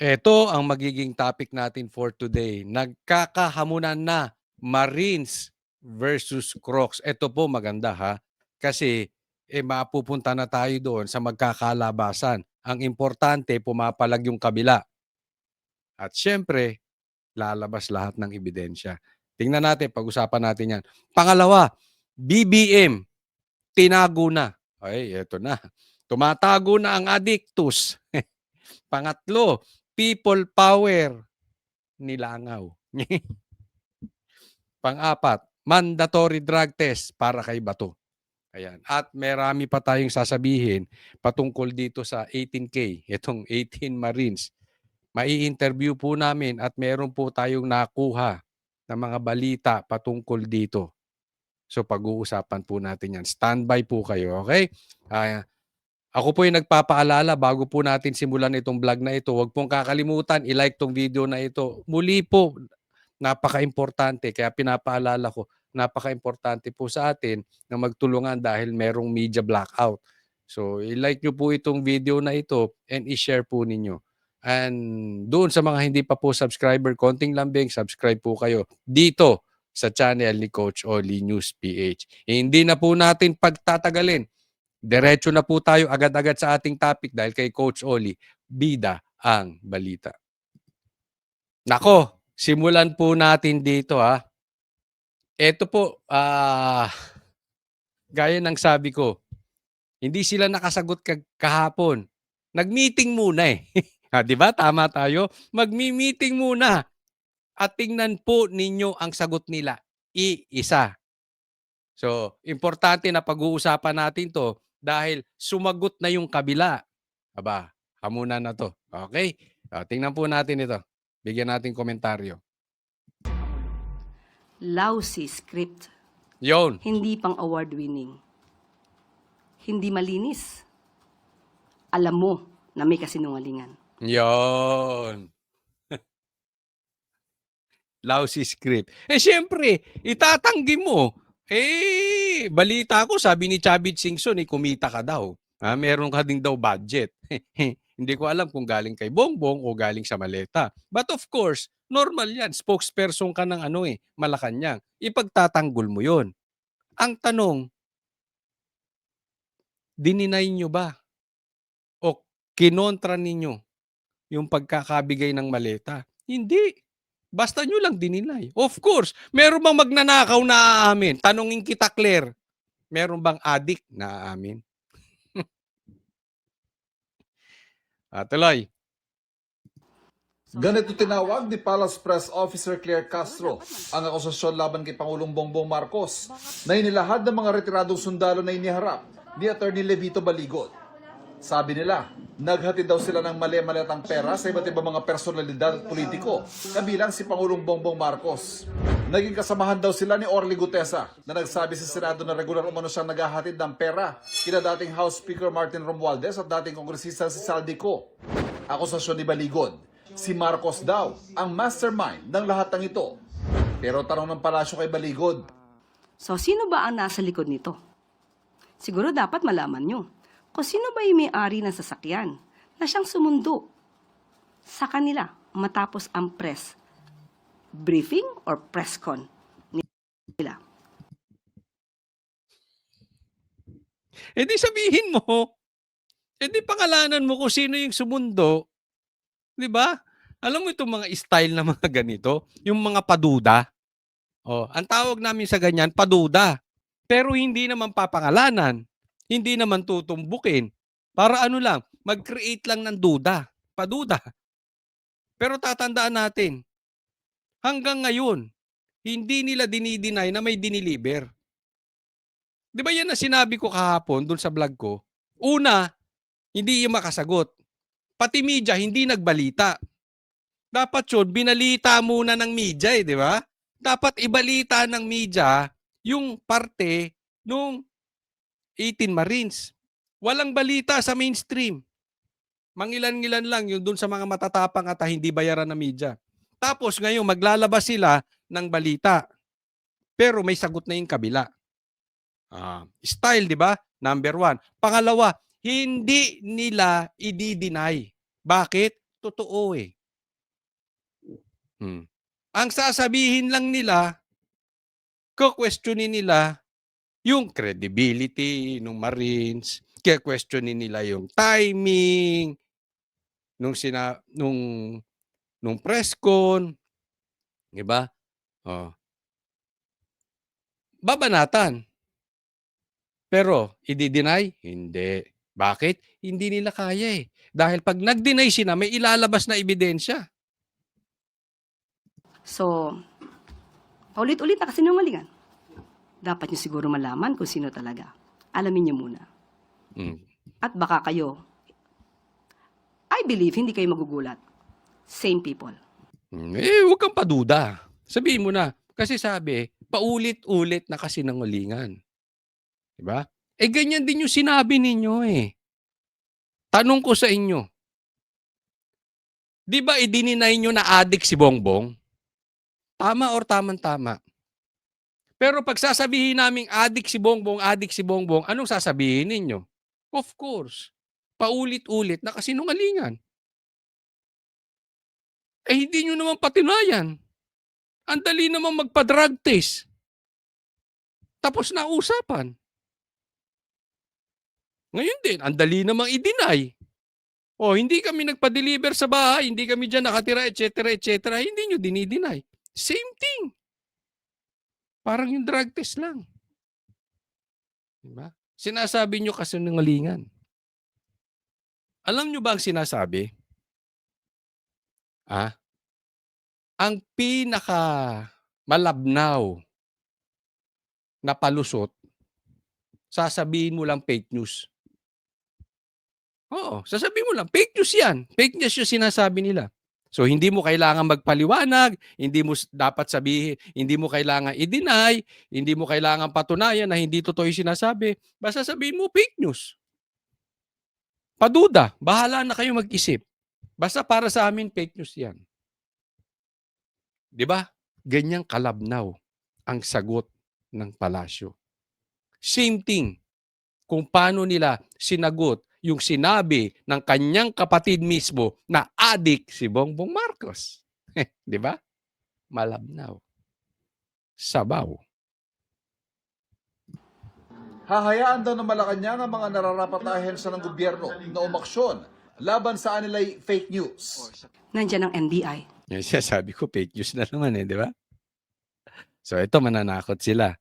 Ito ang magiging topic natin for today. Nagkakahamunan na Marines versus Crocs. Ito po maganda ha. Kasi mapupunta na tayo doon sa magkakalabasan. Ang importante, pumapalag yung kabila. At syempre, lalabas lahat ng ebidensya. Tingnan natin, pag-usapan natin yan. Pangalawa, BBM, tinago na. Ay, eto na. Tumatago na ang addictus. Pangatlo, people power, nilangaw. Pang-apat, mandatory drug test para kay Bato. Ayan. At marami pa tayong sasabihin patungkol dito sa 18K, itong 18 Marines. Mai-interview po namin at meron po tayong nakuha na mga balita patungkol dito. So pag-uusapan po natin yan. Standby po kayo, okay? Ako po yung nagpapaalala bago po natin simulan itong vlog na ito. Huwag pong kakalimutan i-like tong video na ito. Muli po, napaka-importante. Kaya pinapaalala ko, napaka-importante po sa atin na magtulungan dahil merong media blackout. So, i-like nyo po itong video na ito and i-share po ninyo. And doon sa mga hindi pa po subscriber, konting lambing, subscribe po kayo dito sa channel ni Coach Oli News PH. Hindi na po natin pagtatagalin. Diretso na po tayo agad-agad sa ating topic dahil kay Coach Oli, bida ang balita. Nako, simulan po natin dito ha. Ito po, gaya ng sabi ko, hindi sila nakasagot kahapon. Nag-meeting muna eh. Di ba? Tama tayo. Magmi-meeting muna. At tingnan po ninyo ang sagot nila. Iisa. So, importante na pag-uusapan natin to dahil sumagot na yung kabila. Aba, hamunan na to. Okay? Tingnan po natin ito. Bigyan natin komentaryo. Lousy script. Yon. Hindi pang award-winning. Hindi malinis. Alam mo na may kasinungalingan. Yon. Lousy script. Siyempre, itatanggi mo. Balita ko, sabi ni Chavit Singson, kumita ka daw. Meron ka ding daw budget. Hindi ko alam kung galing kay Bongbong o galing sa maleta. But of course, normal yan. Spokesperson ka ng Malacanang. Ipagtatanggol mo yon. Ang tanong, dininay nyo ba? O kinontra ninyo yung pagkakabigay ng maleta? Hindi. Basta nyo lang dininay. Of course, meron bang magnanakaw na aamin? Tanungin kita, Claire. Meron bang addict na aamin? Tuloy. Ganito tinawag ni Palace Press Officer Claire Castro ang akusasyon laban kay Pangulong Bongbong Marcos na inilahad ng mga retiradong sundalo na iniharap ni Atty. Levito Baligot. Sabi nila, naghatid daw sila ng mali-maletang pera sa iba't ibang mga personalidad at politiko, kabilang si Pangulong Bongbong Marcos. Naging kasamahan daw sila ni Orly Gutesa na nagsabi sa Senado na regular umano siyang naghahatid ng pera kina dating House Speaker Martin Romualdez at dating kongresista si Saldico. Akusasyon ni Baligod, si Marcos daw ang mastermind ng lahat ng ito. Pero tanong ng palasyo kay Baligod, So, sino ba ang nasa likod nito? Siguro dapat malaman nyo kung sino ba yung may-ari ng sasakyan na siyang sumundo sa kanila matapos ang press briefing or press con nila. Di sabihin mo, di pangalanan mo kung sino yung sumundo. Di ba? Alam mo itong mga style na mga ganito, yung mga paduda. Ang tawag namin sa ganyan, paduda. Pero hindi naman papangalanan. Hindi naman tutumbukin. Para lang, mag-create lang ng duda. Paduda. Pero tatandaan natin, hanggang ngayon, hindi nila dinideny na may diniliber. Di ba yan na sinabi ko kahapon dun sa vlog ko? Una, hindi yung makasagot. Pati media, hindi nagbalita. Dapat yun, binalita muna ng media di ba? Dapat ibalita ng media yung parte nung 18 Marines. Walang balita sa mainstream. Mangilan-ngilan lang yung dun sa mga matatapang at hindi bayaran ng media. Tapos ngayon, maglalabas sila ng balita. Pero may sagot na yung kabila. Style, di ba? Number 1. Pangalawa, hindi nila i-deny. Bakit? totoo eh. Ang sasabihin lang nila, ko-questionin nila yung credibility ng Marines, ke-questionin nila yung timing nung press con, 'di ba? Oh, babanatan. Pero i-de-deny? Hindi. Bakit? Hindi nila kaya eh. Dahil pag nag-deny sila, may ilalabas na ebidensya. So, paulit-ulit na kasinungalingan. Dapat niyo siguro malaman kung sino talaga. Alamin niyo muna. Mm. At baka kayo, I believe, hindi kayo magugulat. Same people. Huwag kang paduda. Sabihin mo na. Kasi sabi, paulit-ulit na kasinungalingan. Diba? Ganyan din yung sinabi ninyo eh. Tanong ko sa inyo, di ba i-deny nyo na addict si Bongbong? Tama or tamang-tama? Pero pag sasabihin naming addict si Bongbong, anong sasabihin ninyo? Of course, paulit-ulit na kasinungalingan. Hindi nyo naman patunayan. Ang dali naman magpa-drug test. Tapos na usapan. Ngayon din, ang dali namang i-deny. Hindi kami nagpa-deliver sa bahay, hindi kami dyan nakatira, etc., etc. Hindi nyo dinideny. Same thing. Parang yung drug test lang. Diba? Sinasabi nyo kasinungalingan. Alam nyo ba ang sinasabi? Ang pinaka malabnaw na palusot, sasabihin mo lang fake news. Oo, sasabihin mo lang, fake news yan. Fake news yung sinasabi nila. So, hindi mo kailangan magpaliwanag, hindi mo dapat sabihin, hindi mo kailangan i-deny, hindi mo kailangan patunayan na hindi totoo yung sinasabi. Basta sabihin mo, fake news. Paduda, bahala na kayo mag-isip. Basta para sa amin, fake news yan. Di ba? Ganyang kalabnaw ang sagot ng palasyo. Same thing kung paano nila sinagot yung sinabi ng kanyang kapatid mismo na adik si Bongbong Marcos. Di ba? Malabnaw. Sabaw. Hahayaan daw ng Malacanang ang mga nararapat na ahensya ng gobyerno na umaksyon laban sa anilay fake news. Nandiyan ang NBI. Yung sabi ko, fake news na naman di ba? So ito, mananakot sila.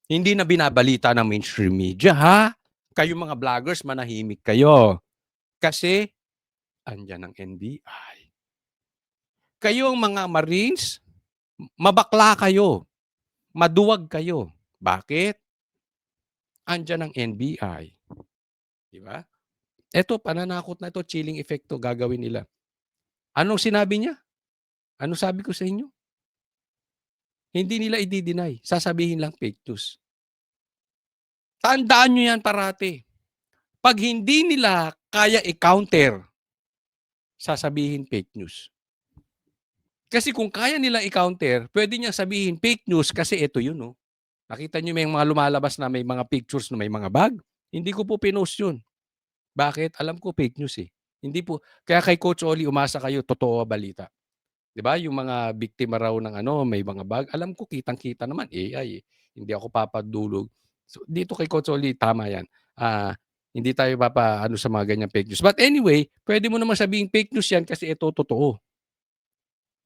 Hindi na binabalita ng mainstream media, ha? Kayo mga vloggers, manahimik kayo. Kasi, andyan ang NBI. Kayo ang mga Marines, mabakla kayo. Maduwag kayo. Bakit? Andyan ang NBI. Di ba? Ito, pananakot na ito, chilling effect to gagawin nila. Anong sinabi niya? Ano sabi ko sa inyo? Hindi nila i-deny. Sasabihin lang fake news. Tandaan nyo yan parati. Pag hindi nila kaya i-counter, sasabihin fake news. Kasi kung kaya nila i-counter, pwede niya sabihin fake news kasi ito yun. No? Nakita nyo may mga lumalabas na may mga pictures na may mga bag? Hindi ko po pinost yun. Bakit? Alam ko fake news eh. Hindi po. Kaya kay Coach Oli, umasa kayo, totoo balita. 'Di ba? Yung mga biktima raw ng may mga bag, alam ko kitang-kita naman AI eh. Hindi ako papadulog. So dito kay Coach Oli, tama 'yan. Hindi tayo sa mga ganyang fake news. But anyway, pwede mo naman sabihin fake news 'yan kasi ito totoo.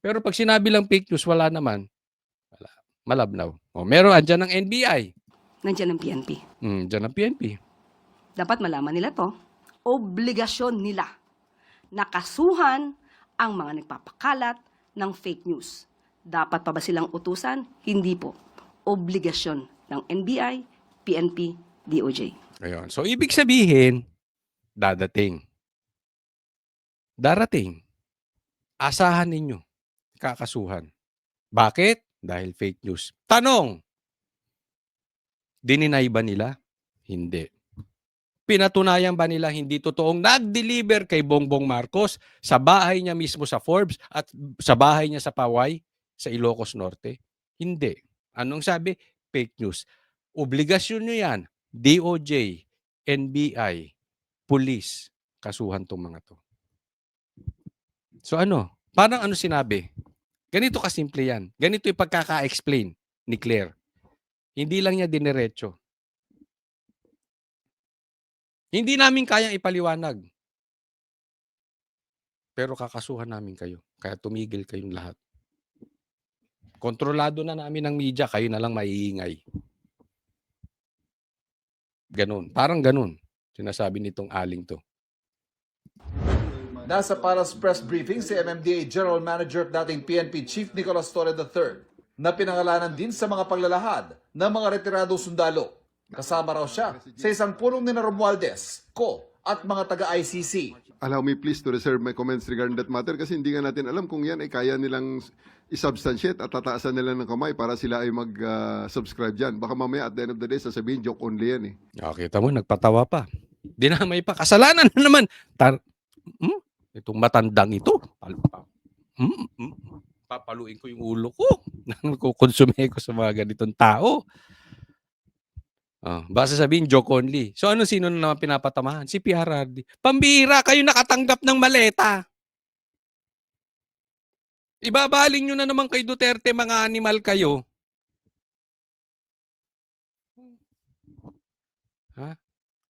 Pero pag sinabi lang fake news, wala naman. Wala. Malabnaw. Meron andyan ng NBI. Nandiyan ang PNP. Diyan ang PNP. Dapat malaman nila to. Obligasyon nila na kasuhan ang mga nagpapakalat ng fake news. Dapat pa ba silang utusan? Hindi po. Obligasyon ng NBI, PNP, DOJ. Ayun. So, ibig sabihin, dadating. Darating. Asahan ninyo. Kakasuhan. Bakit? Dahil fake news. Tanong, dininay ba nila? Hindi. Pinatunayan ba nila hindi totoong nag-deliver kay Bongbong Marcos sa bahay niya mismo sa Forbes at sa bahay niya sa Paway, sa Ilocos Norte? Hindi. Anong sabi? Fake news. Obligasyon nyo yan. DOJ, NBI, police, kasuhan tong mga to. So ano? Parang ano sinabi? Ganito kasimple yan. Ganito yung pagkaka-explain ni Claire. Hindi lang niya diniretso. Hindi namin kayang ipaliwanag. Pero kakasuhan namin kayo. Kaya tumigil kayong lahat. Kontrolado na namin ng media, kayo na lang maiingay. Ganun. Parang ganun. Sinasabi nitong aling to. Nasa Paras press briefing si MMDA General Manager at dating PNP Chief Nicolas Torre III na pinangalanan din sa mga paglalahad ng mga retiradong sundalo. Kasama raw siya sa isang pulong ni Romualdez, Ko at mga taga-ICC. Allow me please to reserve my comments regarding that matter kasi hindi nga natin alam kung yan ay kaya nilang isubstantiate at tataasan nila ng kamay para sila ay mag-subscribe dyan. Baka mamaya at the end of the day sasabihin joke only yan eh. Kita mo, nagpatawa pa. Dinamay pa. Kasalanan na naman. Itong matandang ito. Papaluin ko yung ulo ko. Kukonsume ko sa mga ganitong tao. Basta sabihin, joke only. So sino na naman pinapatamahan? Si PRRD. Pambihira, kayo nakatanggap ng maleta. Ibabaling nyo na naman kay Duterte, mga animal kayo.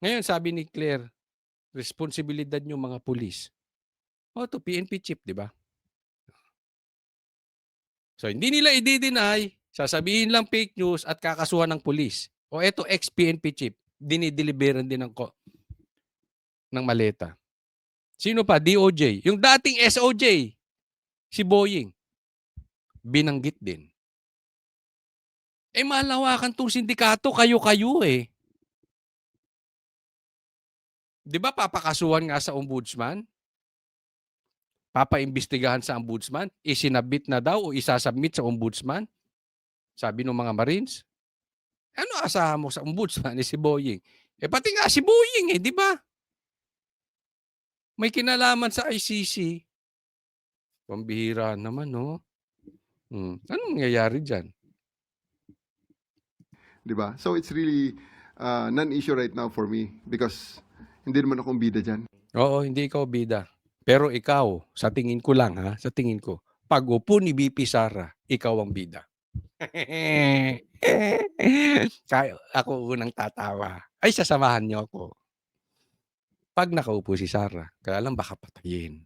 Ngayon, sabi ni Claire, responsibilidad nyo mga pulis. To PNP chief, di ba? So, hindi nila i-deny, sasabihin lang fake news at kakasuhan ng pulis. Eto, ex-PNP chief, dinideliveran din ng maleta. Sino pa? DOJ. Yung dating SOJ, si Boying, binanggit din. Malawakan tong sindikato, kayo-kayo eh. Di ba papakasuhan nga sa ombudsman? Papaimbestigahan sa ombudsman? Isinabit na daw o isasubmit sa ombudsman? Sabi ng mga Marines. Ano asahan mo sa ombudsman si Boying? Pati nga si Boying di ba? May kinalaman sa ICC. Pambihira naman, no? Anong nangyayari dyan? Di ba? So it's really non-issue right now for me because hindi naman akong bida dyan. Oo, hindi ikaw bida. Pero ikaw, sa tingin ko lang sa tingin ko, pag upo ni BP Sara, ikaw ang bida. Kaya ako unang tatawa. Ay, sasamahan niyo ako. Pag nakaupo si Sara, kaya lang baka patayin.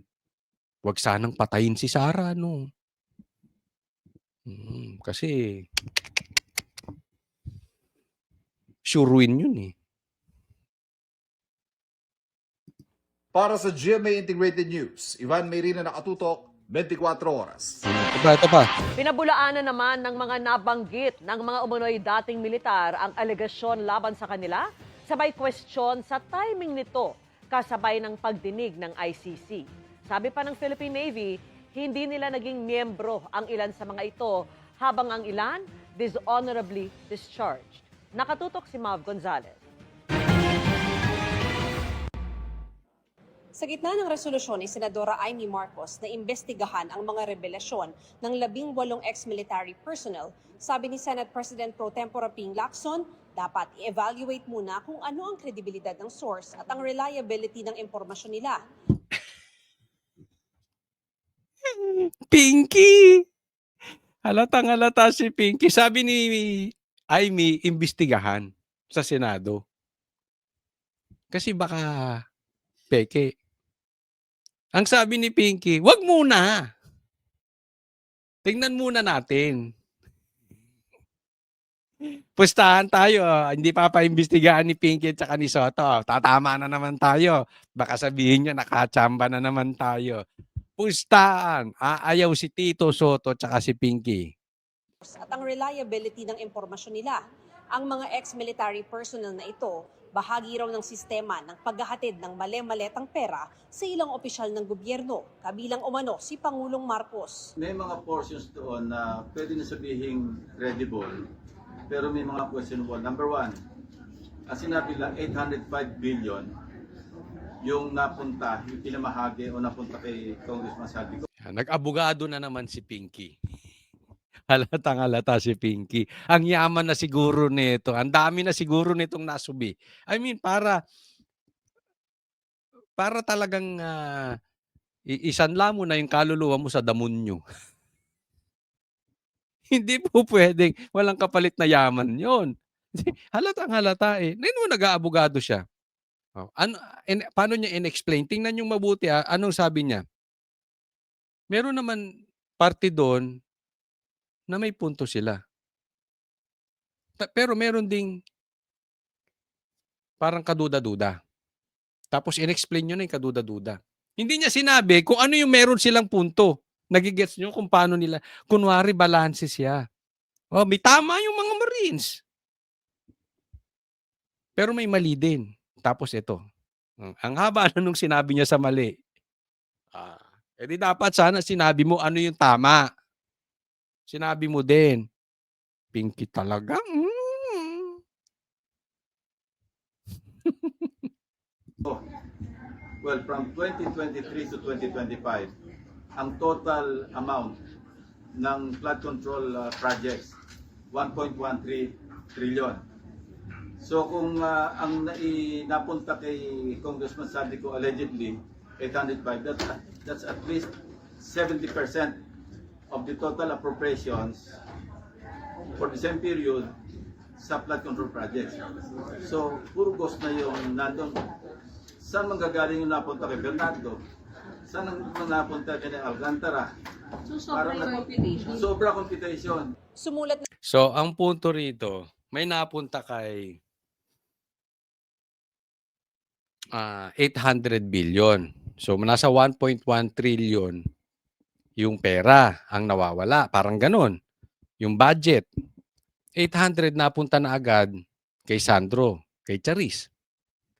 Huwag sanang patayin si Sara, no? Kasi sure win yun eh. Para sa GMA Integrated News, Ivan Mayrina nakatutok, 24 oras. Ito pa. Pinabulaanan naman ng mga nabanggit ng mga umunoy dating militar ang alegasyon laban sa kanila, sabay question sa timing nito kasabay ng pagdinig ng ICC. Sabi pa ng Philippine Navy, hindi nila naging miyembro ang ilan sa mga ito habang ang ilan dishonorably discharged. Nakatutok si Mav Gonzalez. Sa gitna ng resolusyon ni Senadora Amy Marcos na imbestigahan ang mga revelasyon ng 18 ex-military personnel, sabi ni Senate President Pro Tempore Ping Lacson, dapat i-evaluate muna kung ano ang kredibilidad ng source at ang reliability ng impormasyon nila. Pinky! Halatang-halata si Pinky. Sabi ni Amy, imbestigahan sa Senado. Kasi baka peke. Ang sabi ni Pinky, wag muna. Tingnan muna natin. Pustahan tayo. Hindi papaimbestigahan ni Pinky at saka ni Soto. Tatama na naman tayo. Baka sabihin niya nakachamba na naman tayo. Pustahan. Aayaw si Tito Soto at saka si Pinky. At ang reliability ng impormasyon nila. Ang mga ex-military personnel na ito, bahagi raw ng sistema ng paghahatid ng mali-maletang pera sa ilang opisyal ng gobyerno, kabilang umano si Pangulong Marcos. May mga portions doon na pwede na sabihing credible, pero may mga questionable. Number one, ang sinabi lang 805 billion yung napunta, yung pinamahagi o napunta kay Congressman Saldi. Nag-abogado na naman si Pinky. Halatang-halata si Pinky. Ang yaman na siguro nito. Ang dami na siguro nitong nasubi. I mean, para talagang isanla mo na yung kaluluwa mo sa damonyo. Hindi po puwedeng walang kapalit na yaman 'yon. Halatang-halata, eh. Tignan mo nag-aabogado siya. Oh, paano niya in-explain? Tingnan niyong mabuti, anong sabi niya? Meron naman parte do'n na may punto sila. Pero meron ding parang kaduda-duda. Tapos in-explain niyo na yung kaduda-duda. Hindi niya sinabi kung ano yung meron silang punto. Nage-gets niyo kung paano nila kunwari balanse siya. Oh, may tama yung mga Marines. Pero may mali din. Tapos ito, ang haba na nung sinabi niya sa mali. Di dapat sana sinabi mo ano yung tama. Sinabi mo din. Pinky talaga. Well, from 2023 to 2025, ang total amount ng flood control projects, 1.13 trillion. So kung ang napunta kay Congressman Saldico allegedly 805, that's at least 70% of the total appropriations for the same period sa flood control projects. So puro ghost na yung nandun. Saan manggagaling yung napunta kay Bernardo? Saan ang napunta kay Alcantara? So, sobra yung computation. Sobra computation. Sumulat So, ang punto rito, may napunta kay 800 billion. So, nasa 1.1 trillion yung pera ang nawawala. Parang ganon. Yung budget. 800 napunta na agad kay Sandro, kay Charis.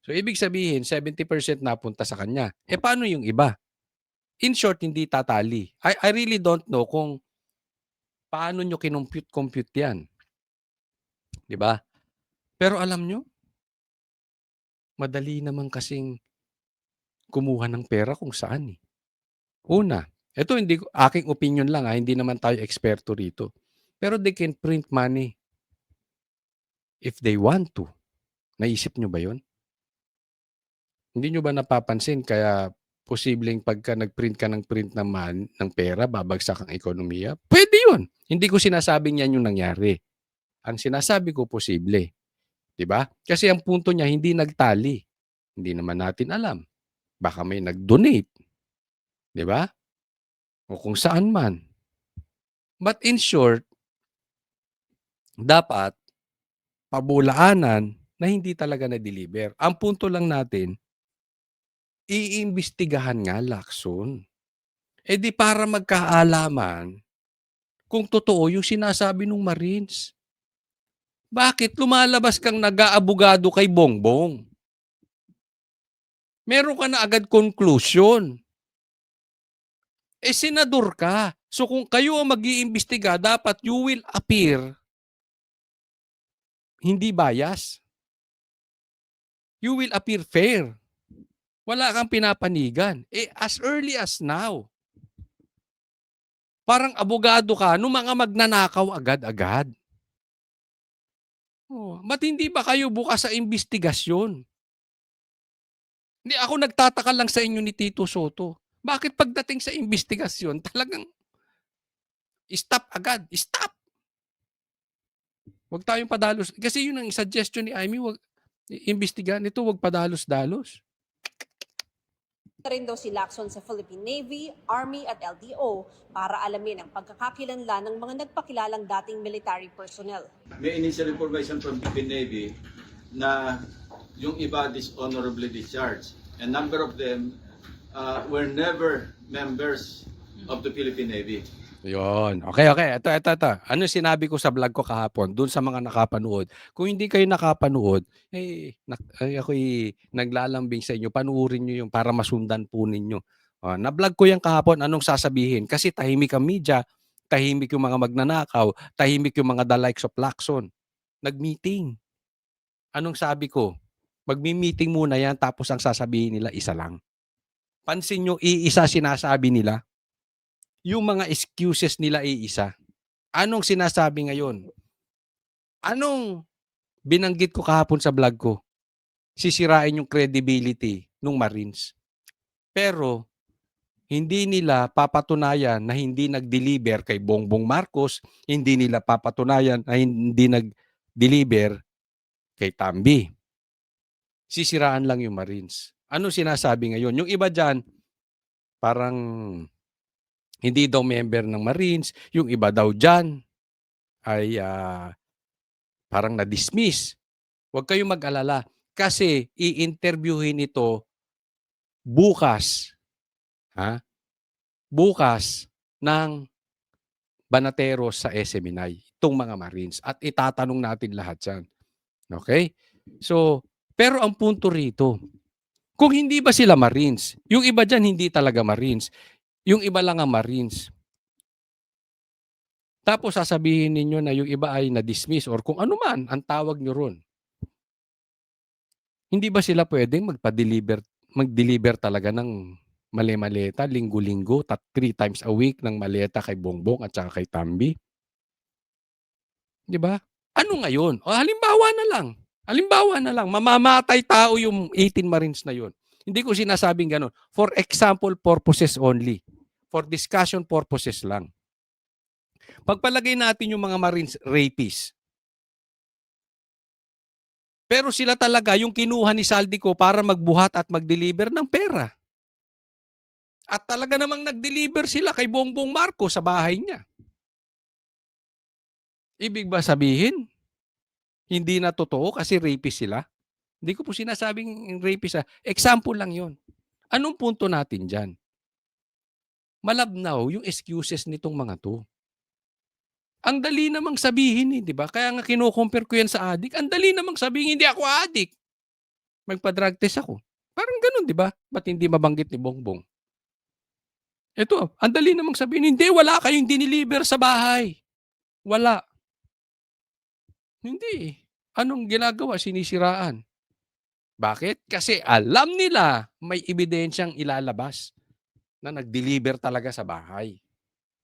So, ibig sabihin, 70% napunta sa kanya. Paano yung iba? In short, hindi tatali. I really don't know kung paano nyo kinompute yan. Di ba? Pero alam nyo, madali naman kasing kumuha ng pera kung saan eh. Una, ito hindi aking opinion lang hindi naman tayo eksperto rito. Pero they can print money if they want to. Naisip nyo ba yon? Hindi nyo ba napapansin kaya posibleng pagka nag-print ka ng print ng pera, babagsak ang ekonomiya? Pwede yun. Hindi ko sinasabing yan yung nangyari. Ang sinasabi ko posible. Diba? Kasi ang punto niya hindi nagtali. Hindi naman natin alam. Baka may nag-donate. Diba? O kung saan man. But in short, dapat pabulaanan na hindi talaga na-deliver. Ang punto lang natin, iimbestigahan nga, Lacson. Di para magkaalaman kung totoo yung sinasabi ng Marines. Bakit lumalabas kang nag-aabogado kay Bongbong? Meron ka na agad conclusion. Senador ka. So kung kayo ang mag-iimbestiga, dapat you will appear hindi bias. You will appear fair. Wala kang pinapanigan. As early as now. Parang abogado ka nung mga magnanakaw agad-agad. Ba't hindi ba kayo bukas sa imbestigasyon? Hindi, ako nagtataka lang sa inyo ni Tito Soto. Bakit pagdating sa imbestigasyon, talagang stop agad. Stop! Huwag tayong padalos. Kasi yun ang suggestion ni Amy, huwag imbestigahan ito, huwag padalos-dalos. rin daw si Lacson sa Philippine Navy, Army at LTO para alamin ang pagkakakilanlan ng mga nagpakilalang dating military personnel. May initial information from Philippine Navy na yung iba dishonorably discharged. A number of them were never members of the Philippine Navy. Yun. Okay. Ito. Ano sinabi ko sa vlog ko kahapon, dun sa mga nakapanood. Kung hindi kayo nakapanood, ako'y naglalambing sa inyo. Panuorin nyo yung para masundan po ninyo. Na-vlog ko yan kahapon, anong sasabihin? Kasi tahimik ang media, tahimik yung mga magnanakaw, tahimik yung mga the likes of Lacson. Nag-meeting. Anong sabi ko? Magmi-meeting muna yan, tapos ang sasabihin nila, isa lang. Pansin nyo, iisa sinasabi nila. Yung mga excuses nila iisa. Anong sinasabi ngayon? Anong binanggit ko kahapon sa vlog ko? Sisirain yung credibility ng Marines. Pero, Hindi nila papatunayan na hindi nag-deliver kay Bongbong Marcos, hindi nila papatunayan na hindi nag-deliver kay Tambi. Sisiraan lang yung Marines. Ano sinasabi ngayon? Yung iba dyan, parang hindi daw member ng Marines. Yung iba daw dyan ay parang na-dismiss. Huwag kayong mag-alala. Kasi i-interviewin ito bukas. Ha? Bukas ng Banateros sa SMNI. Itong mga Marines. At itatanong natin lahat yan. Okay? So, pero ang punto rito, kung hindi ba sila Marines, yung iba dyan hindi talaga Marines, yung iba lang ang Marines. Tapos sasabihin ninyo na yung iba ay na-dismiss or kung ano man ang tawag nyo ron. Hindi ba sila pwedeng mag-deliver talaga ng mali-maleta, linggo-linggo, 3 times a week ng maleta kay Bongbong at saka kay Tambi? Di ba? Ano ngayon? O halimbawa na lang, mamamatay tao yung 18 Marines na yun. Hindi ko sinasabing ganun. For example purposes only. For discussion purposes lang. Pagpalagay natin yung mga Marines rapists. Pero sila talaga yung kinuha ni Saldico para magbuhat at mag-deliver ng pera. At talaga namang nag-deliver sila kay Bongbong Marcos sa bahay niya. Ibig ba sabihin, hindi na totoo kasi rapist sila? Hindi ko po sinasabing rapist. Example lang yon. Anong punto natin dyan? Malabnaw yung excuses nitong mga to. Ang dali namang sabihin di ba? Kaya nga kino-compare ko yan sa adik. Ang dali namang sabihin, hindi ako adik. Magpa-drug test ako. Parang ganun, di ba? Ba't hindi mabanggit ni Bongbong? Ito, ang dali namang sabihin, hindi, wala kayong diniliver sa bahay. Wala. Hindi. Anong ginagawa? Sinisiraan. Bakit? Kasi alam nila may ebidensyang ilalabas na nag-deliver talaga sa bahay.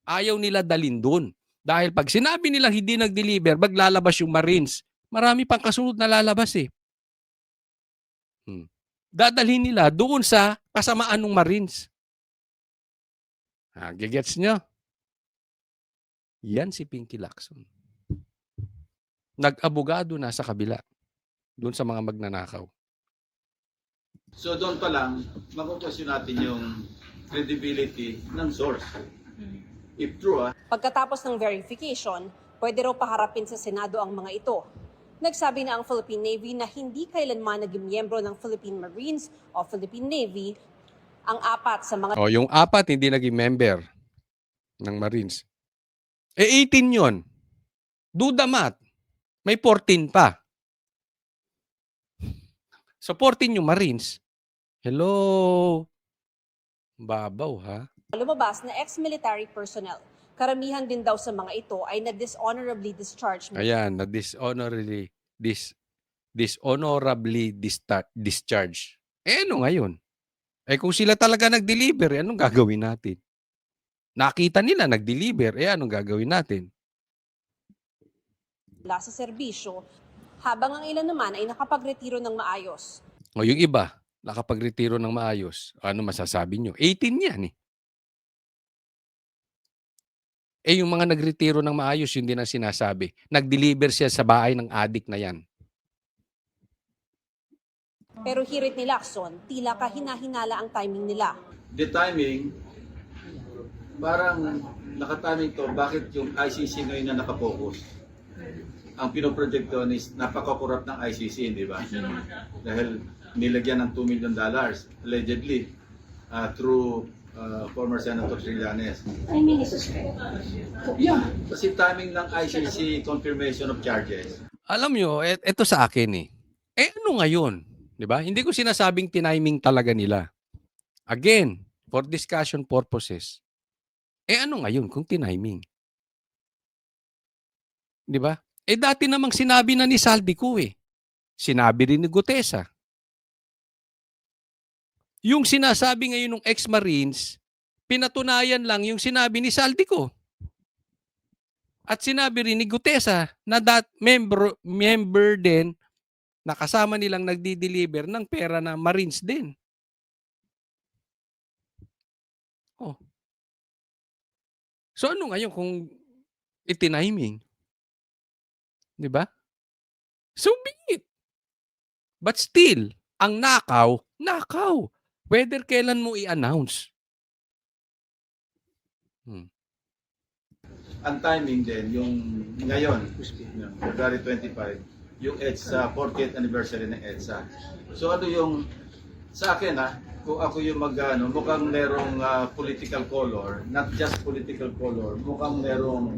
Ayaw nila dalin doon. Dahil pag sinabi nilang hindi nag-deliver, maglalabas yung Marines. Marami pang kasunod na lalabas eh. Dadalhin nila doon sa kasamaan ng Marines. Gigets nyo? Yan si Pinky Lacson. Nag-abogado na sa kabila. Doon sa mga magnanakaw. So doon pa lang, makukwestiyon natin yung credibility ng source. If true, Pagkatapos ng verification, pwede raw paharapin sa Senado ang mga ito. Nagsabi na ang Philippine Navy na hindi kailanman naging miyembro ng Philippine Marines o Philippine Navy ang 4 sa mga Yung 4 hindi naging member ng Marines. 18 yon. Do the math. May 14 pa. So 14 yung Marines. Hello? Babaw ha? lumabas na ex-military personnel. Karamihan din daw sa mga ito ay na-dishonorably discharged. Ayan, na dishonorably discharged. Ano ngayon? Kung sila talaga nag-deliver, anong gagawin natin? Nakita nila nag-deliver, anong gagawin natin? Mula sa serbisyo, habang ang ilan naman ay nakapagretiro ng maayos. Yung iba, nakapagretiro ng maayos. Ano masasabi nyo? 18 yan eh. Yung mga nagretiro ng maayos, yun din ang sinasabi. Nag-deliver siya sa bahay ng adik na yan. Pero hirit ni Lacson, tila kahina-hinala ang timing nila. the timing, parang nakatiming to, bakit yung ICC ngayon na nakapokus? Ang pinoproject doon is napaka-corrupt ng ICC, di ba? Dahil nilagyan ng $2 million allegedly through former Senator Trillanes. I mean, suspect. Yeah, kasi timing ng ICC confirmation of charges. Alam nyo, ito sa akin eh. Ano ngayon? Diba? Hindi ko sinasabing tiniming talaga nila. Again, for discussion purposes. Ano ngayon kung tiniming? Diba? Dati namang sinabi na ni Saldico eh. Sinabi rin ni Gutesa. Yung sinasabi ngayon ng ex-Marines, pinatunayan lang yung sinabi ni Saldico. At sinabi rin ni Gutesa na member din na kasama nilang nagdi-deliver ng pera na Marines din. Oh. So ano ngayon kung itiniming? 'Di ba? So be it. But still, ang nakaw, nakaw. Whether kailan mo i-announce. Hmm. Ang timing din, yung ngayon, yung February 25, yung EDSA, 40th anniversary ng EDSA. So ano yung, sa akin kung ako yung mukhang merong political color, not just political color, mukhang merong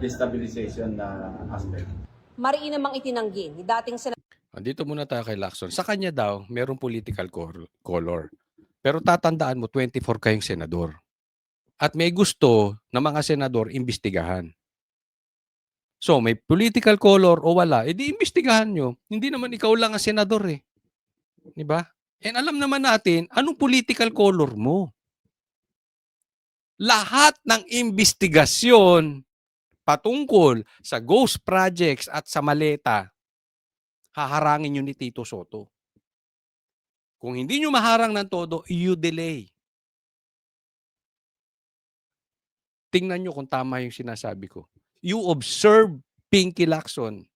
destabilization na aspect. Mariin namang itinanggi ni dating Dito muna tayo kay Lacson. Sa kanya daw, merong political color. Pero tatandaan mo, 24 kayong senador. At may gusto na mga senador imbestigahan. So, may political color o wala, edi imbestigahan nyo. Hindi naman ikaw lang ang senador eh. Di ba? And alam naman natin, anong political color mo? Lahat ng investigasyon patungkol sa ghost projects at sa maleta, haharangin nyo ni Tito Soto. Kung hindi nyo maharang ng todo, you delay. Tingnan nyo kung tama yung sinasabi ko. You observe Pinky Lacson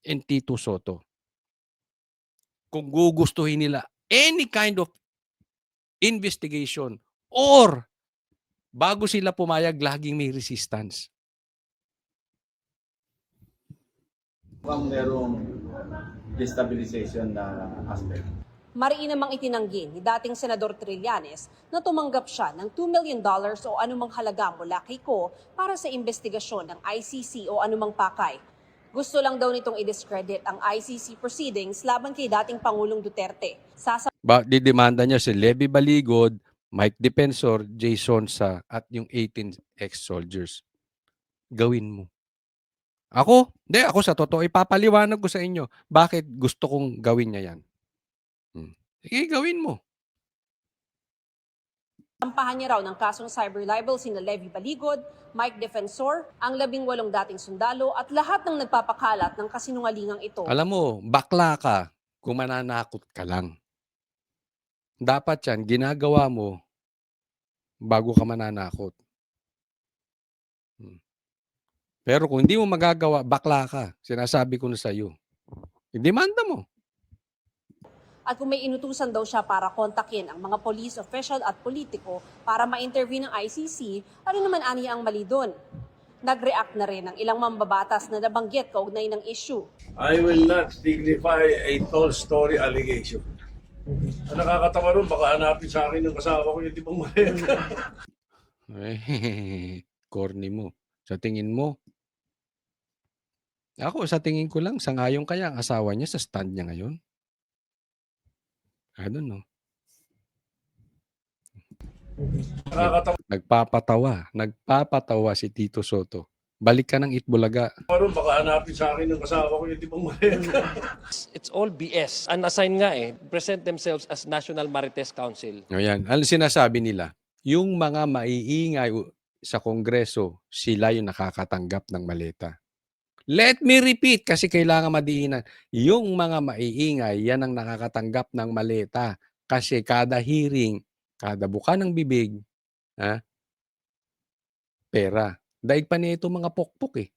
and Tito Soto. Kung gugustuhin nila any kind of investigation or bago sila pumayag, laging may resistance. Mukhang merong destabilization na aspect. Mariin namang itinanggi ni dating Senador Trillanes na tumanggap siya ng $2 million o anumang halaga mula kay Ko para sa investigasyon ng ICC o anumang pakay. Gusto lang daw nitong i-discredit ang ICC proceedings laban kay dating Pangulong Duterte. Didemanda niya si Levy Baligod, Mike Defensor, Jason Sa at yung 18 ex-soldiers. Gawin mo. Ako sa totoo, ipapaliwanag ko sa inyo bakit gusto kong gawin niya yan. Sige, gawin mo. Sampahan niya raw ng kasong cyber libel sina Levy Baligod, Mike Defensor, ang 18 dating sundalo at lahat ng nagpapakalat ng kasinungalingang ito. Alam mo, bakla ka kung mananakot ka lang. Dapat yan, ginagawa mo bago ka mananakot. Pero kung hindi mo magagawa, bakla ka. Sinasabi ko na sa iyo. Demanda mo. At kung may inutusan daw siya para kontakin ang mga police official at politiko para ma-interview ng ICC, ano naman aniya ang mali doon? Nag-react na rin ang ilang mambabatas na nabanggit kaugnay ng issue. I will not dignify a tall story allegation. Ang nakakatawa ron, baka hanapin sa akin ng kasama ko yung tipong maleta. Corny mo. Sa tingin mo. Ako, sa tingin ko lang, sangayon kaya ang asawa niya sa stand niya ngayon. I don't know. Nagpapatawa si Tito Soto. Balik ka ng Itbulaga. Baka hanapin sa akin ng kasama ko yung tipong maleta. It's all BS. Unassign nga present themselves as National Marites Council. Ayan. Ano sinasabi nila? Yung mga maiingay sa Kongreso, sila yung nakakatanggap ng maleta. Let me repeat kasi kailangan madiinan. Yung mga maiingay, yan ang nakakatanggap ng maleta. Kasi kada hearing, kada buka ng bibig, pera. Daig pa nito mga pokpok eh.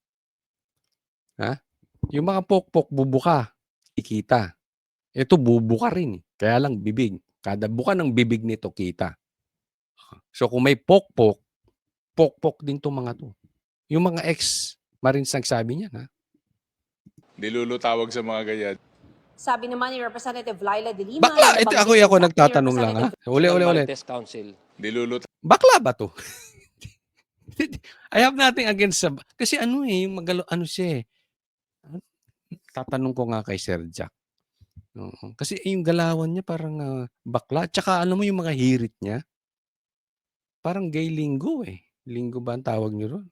Yung mga pokpok, bubuka, ikita. Ito bubuka rin eh. Kaya lang bibig. Kada buka ng bibig nito, kita. So kung may pokpok, pokpok din to mga to. Yung mga ex-Marines nagsabi niyan, Nilulutawag sa mga ganyan. Sabi naman ni Representative Laila De Lima. Bakla, ito ako nagtatanong lang Uli. Marites Council. Bakla ba to? I have nothing against kasi yung siya eh. Tatanong ko nga kay Sir Jack. Kasi yung galawan niya parang bakla. Tsaka alam mo yung mga hirit niya? Parang gay linggo eh. Linggo ba ang tawag niyo ron?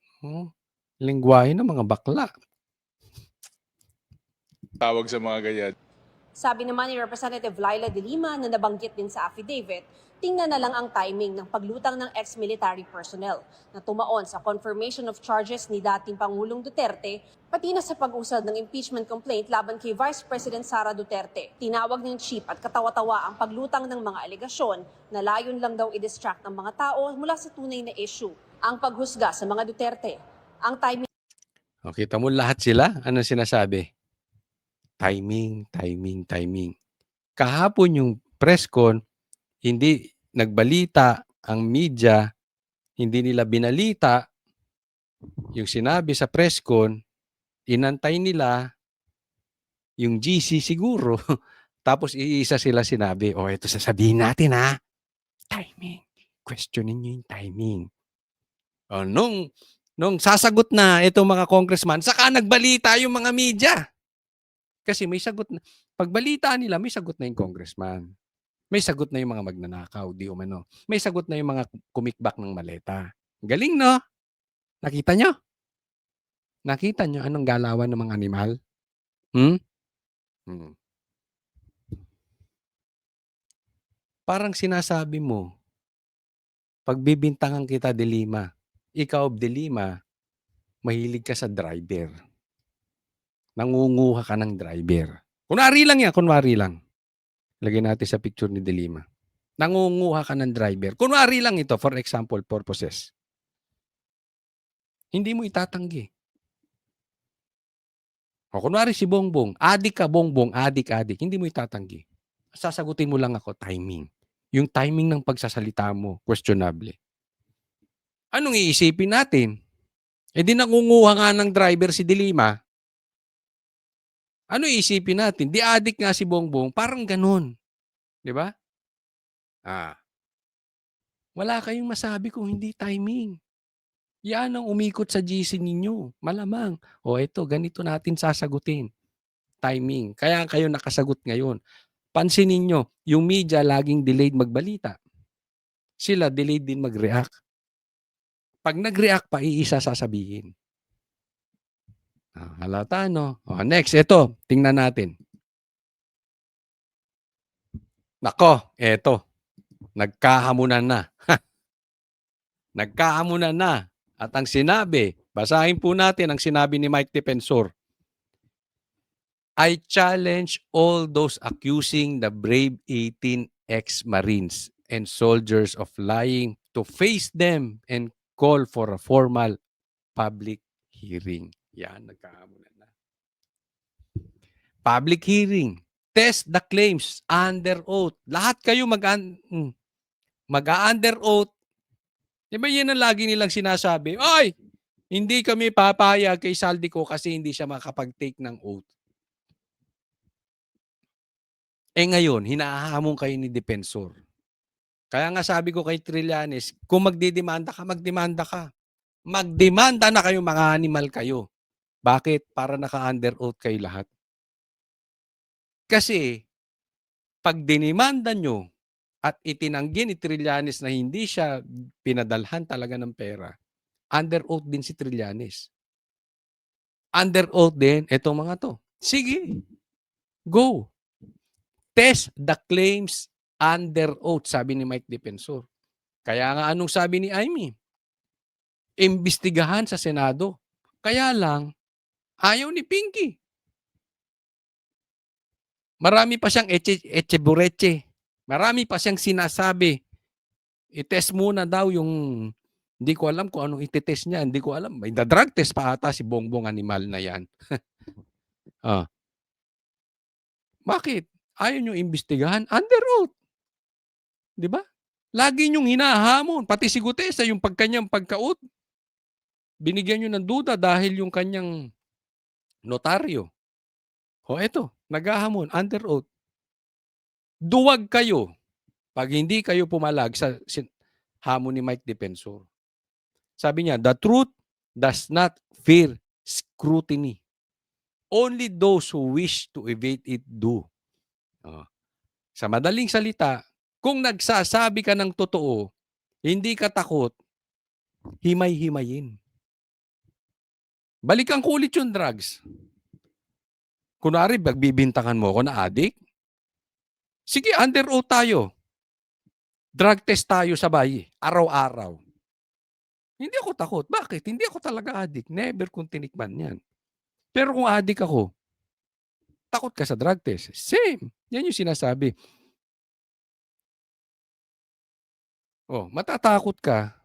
Lingwahe ng mga bakla. Tawag sa mga ganyan. Sabi naman ni Representative Laila De Lima na nabanggit din sa affidavit Tingnan na lang ang timing ng paglutang ng ex-military personnel na tumaon sa confirmation of charges ni dating Pangulong Duterte, pati na sa pag-usad ng impeachment complaint laban kay Vice President Sara Duterte. Tinawag ng chief at katawa-tawa ang paglutang ng mga alegasyon na layon lang daw i-distract ng mga tao mula sa tunay na issue, ang paghusga sa mga Duterte. Ang timing O, kita mo lahat sila, ano sinasabi? Timing, timing, timing. Kahapon yung press con, hindi nagbalita ang media, hindi nila binalita yung sinabi sa press con, inantay nila yung GC siguro, tapos iisa sila sinabi, oh, ito sasabihin natin ha, timing. Questionin nyo yung timing. O, nung sasagot na itong mga congressman, saka nagbalita yung mga media. Kasi may sagot na, pagbalita nila, may sagot na yung congressman. May sagot na yung mga magnanakaw, di umano. May sagot na yung mga kumikbak ng maleta. Galing, no? Nakita nyo? Nakita nyo anong galawan ng mga animal? Parang sinasabi mo, pagbibintangan kita, De Lima, ikaw, De Lima, mahilig ka sa driver. Nangunguha ka ng driver. Kunwari lang yan, kunwari lang. Lagyan natin sa picture ni De Lima. Nangunguha ka ng driver. Kunwari lang ito, for example purposes. Hindi mo itatanggi. O kunwari si Bongbong, adik ka Bongbong, adik. Hindi mo itatanggi. Sasagutin mo lang ako, timing. Yung timing ng pagsasalita mo, questionable. Anong iisipin natin? Eh di nangunguha nga ng driver si De Lima. Ano iisipin natin? Di adik nga si Bongbong, parang ganun. Di ba? Wala kayong masabi kung hindi timing. Yan ang umikot sa GC ninyo. Malamang. O ito, ganito natin sasagutin. Timing. Kaya kayo nakasagot ngayon. Pansinin nyo, yung media laging delayed magbalita. Sila delayed din mag-react. Pag nag-react pa, iisa sasabihin. Halata, no? O, next, ito. Tingnan natin. Nako, eto. Nagkahamunan na. Nagkahamunan na. At ang sinabi, basahin po natin ang sinabi ni Mike Defensor. I challenge all those accusing the brave 18 ex-Marines and soldiers of lying to face them and call for a formal public hearing. Yan, nagkahamunan na. Public hearing. Test the claims under oath. Lahat kayo mag-under oath. Diba yan ang lagi nilang sinasabi? Ay, hindi kami papayag kay Saldico kasi hindi siya makapag-take ng oath. Eh ngayon, hinahamon kayo ni Defensor. Kaya nga sabi ko kay Trillanes, kung magdidemanda ka, magdemanda ka. Magdemanda na kayo, mga animal kayo. Bakit? Para naka-under oath kayo lahat. Kasi, pag dinimanda nyo at itinanggi ni Trillanes na hindi siya pinadalhan talaga ng pera, under oath din si Trillanes. Under oath din, etong mga to. Sige, go. Test the claims under oath, sabi ni Mike Defensor. Kaya nga anong sabi ni Amy? Imbestigahan sa Senado. Kaya lang, ayaw ni Pinky. Marami pa siyang echebureche. Marami pa siyang sinasabi. I-test muna daw yung, hindi ko alam kung anong iti-test niya. Hindi ko alam. May drug test pa ata si Bongbong animal na yan. Bakit? Ayaw nyo imbestigahan? Under oath. Di ba? Lagi nyong hinahamon. Pati si Gutesa, yung kanyang pagka-oath. Binigyan nyo ng duda dahil yung kanyang notaryo. O eto, naghahamon, under oath. Duwag kayo pag hindi kayo pumalag sa hamon ni Mike Defensor. Sabi niya, the truth does not fear scrutiny. Only those who wish to evade it do. Sa madaling salita, kung nagsasabi ka ng totoo, hindi ka takot, himay-himayin. Balikan ko ulit yung drugs. Kunwari, magbibintangan mo ako na adik. Sige, under oath tayo. Drug test tayo sabay, araw-araw. Hindi ako takot. Bakit? Hindi ako talaga addict. Never kong tinikman yan. Pero kung addict ako, takot ka sa drug test. Same. Yan yung sinasabi. Oh, matatakot ka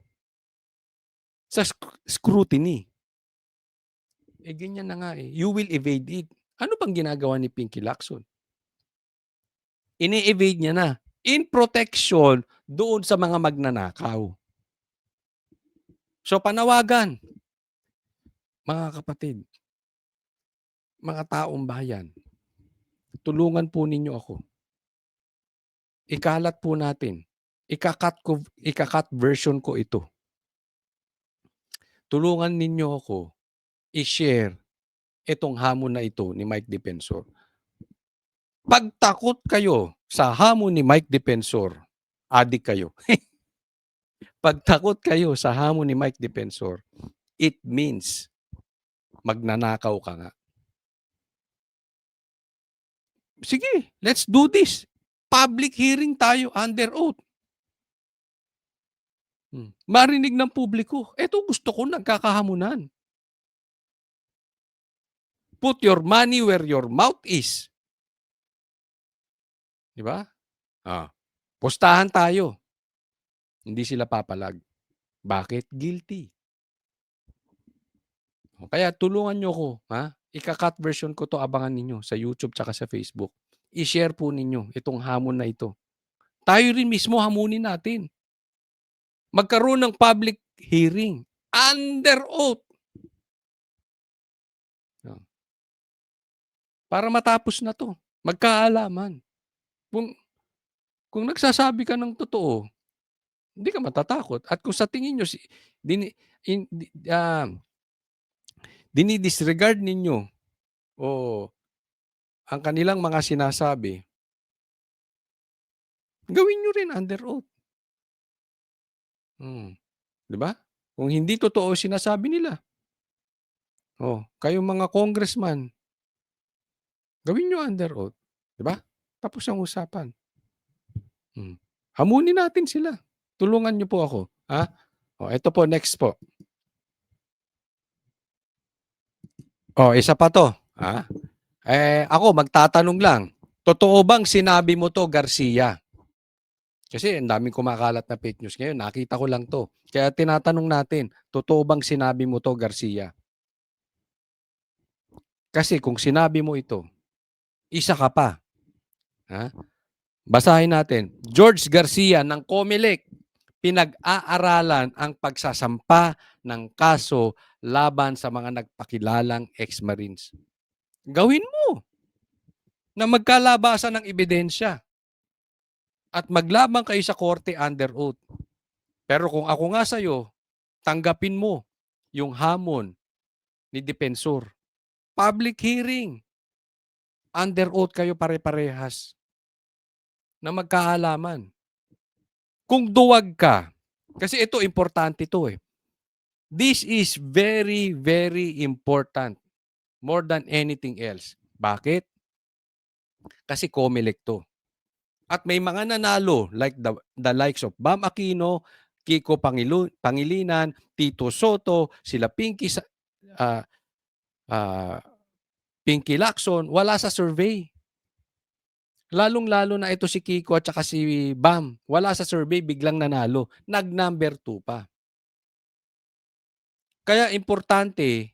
sa scrutiny. Eh, ganyan na nga eh. You will evade it. Ano bang ginagawa ni Pinky Lacson? Ini-evade niya na. In protection doon sa mga magnanakaw. So, panawagan. Mga kapatid, mga taong bayan, tulungan po ninyo ako. Ikalat po natin. Ikakat version ko ito. Tulungan ninyo ako i-share itong hamon na ito ni Mike Defensor. Pag takot kayo sa hamon ni Mike Defensor, adik kayo. Pag takot kayo sa hamon ni Mike Defensor, it means magnanakaw ka nga. Sige, let's do this. Public hearing tayo under oath. Marinig ng publiko. Ito gusto ko nagkakahamunan. Put your money where your mouth is. Di ba? Postahan tayo. Hindi sila papalag. Bakit? Guilty. Kaya tulungan nyo ko. Ika-cut version ko to, abangan ninyo sa YouTube tsaka sa Facebook. I-share po ninyo itong hamon na ito. Tayo rin mismo hamunin natin. Magkaroon ng public hearing under oath. Para matapos na to. Magkaalaman. Kung nagsasabi ka ng totoo, hindi ka matatakot. At kung sa tingin nyo, dinidisregard ninyo o ang kanilang mga sinasabi, gawin nyo rin under oath. Diba? Kung hindi totoo sinasabi nila. Kayong mga congressman, gawin nyo under oath. Diba? Tapos ang usapan. Hamunin natin sila. Tulungan nyo po ako. Ito po, next po. Isa pa to. Ako, magtatanong lang. Totoo bang sinabi mo to, Garcia? Kasi ang daming kumakalat na fake news ngayon. Nakita ko lang to. Kaya tinatanong natin, totoo bang sinabi mo to, Garcia? Kasi kung sinabi mo ito, isa ka pa. Basahin natin. George Garcia ng COMELEC, pinag-aaralan ang pagsasampa ng kaso laban sa mga nagpakilalang ex-Marines. Gawin mo na magkalabasan ng ebidensya at maglaban kayo sa korte under oath. Pero kung ako nga sa'yo, tanggapin mo yung hamon ni Defensor. Public hearing. Under oath kayo pare-parehas na magkaalaman. Kung duwag ka, kasi ito importante ito eh. This is very, very important. More than anything else. Bakit? Kasi COMELEC to. At may mga nanalo like the likes of Bam Aquino, Kiko Pangilinan, Tito Soto, sila Pinky Lacson, wala sa survey. Lalong-lalo na ito si Kiko at saka si Bam. Wala sa survey, biglang nanalo. Nag-number 2 pa. Kaya importante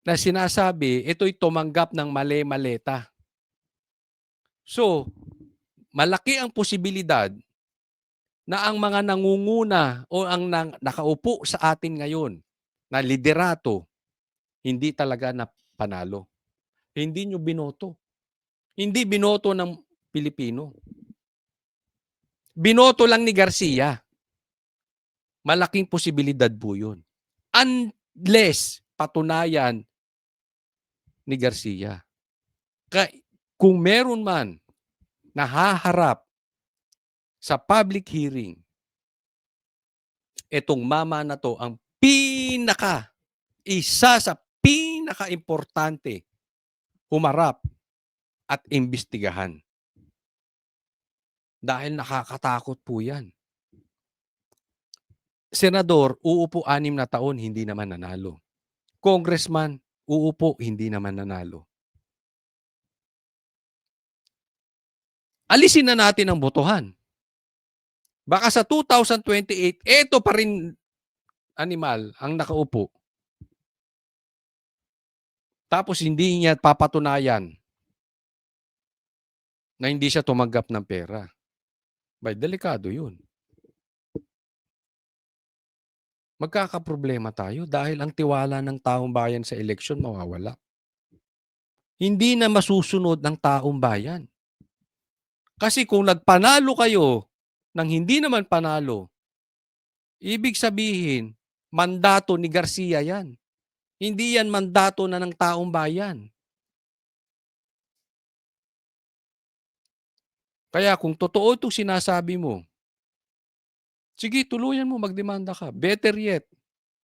na sinasabi, ito'y tumanggap ng mali-maleta. So, malaki ang posibilidad na ang mga nangunguna o ang nakaupo sa atin ngayon na liderato, hindi talaga na panalo. Hindi nyo binoto. Hindi binoto ng Pilipino. Binoto lang ni Garcia. Malaking posibilidad po yun. Unless patunayan ni Garcia. Kung meron man nahaharap sa public hearing, itong mama na to ang isa sa pinaka-importante humarap at imbestigahan. Dahil nakakatakot po yan. Senador, uupo 6 na taon, hindi naman nanalo. Congressman, uupo, hindi naman nanalo. Alisin na natin ang botohan. Baka sa 2028, eto pa rin animal ang nakaupo. Tapos hindi niya papatunayan na hindi siya tumanggap ng pera. Bay, delikado yun. Magkakaproblema tayo dahil ang tiwala ng taong bayan sa eleksyon mawawala. Hindi na masusunod ng taong bayan. Kasi kung nagpanalo kayo nang hindi naman panalo, ibig sabihin, mandato ni Garcia yan. Hindi yan mandato na ng taong bayan. Kaya kung totoo itong sinasabi mo, sige, tuluyan mo, magdemanda ka. Better yet,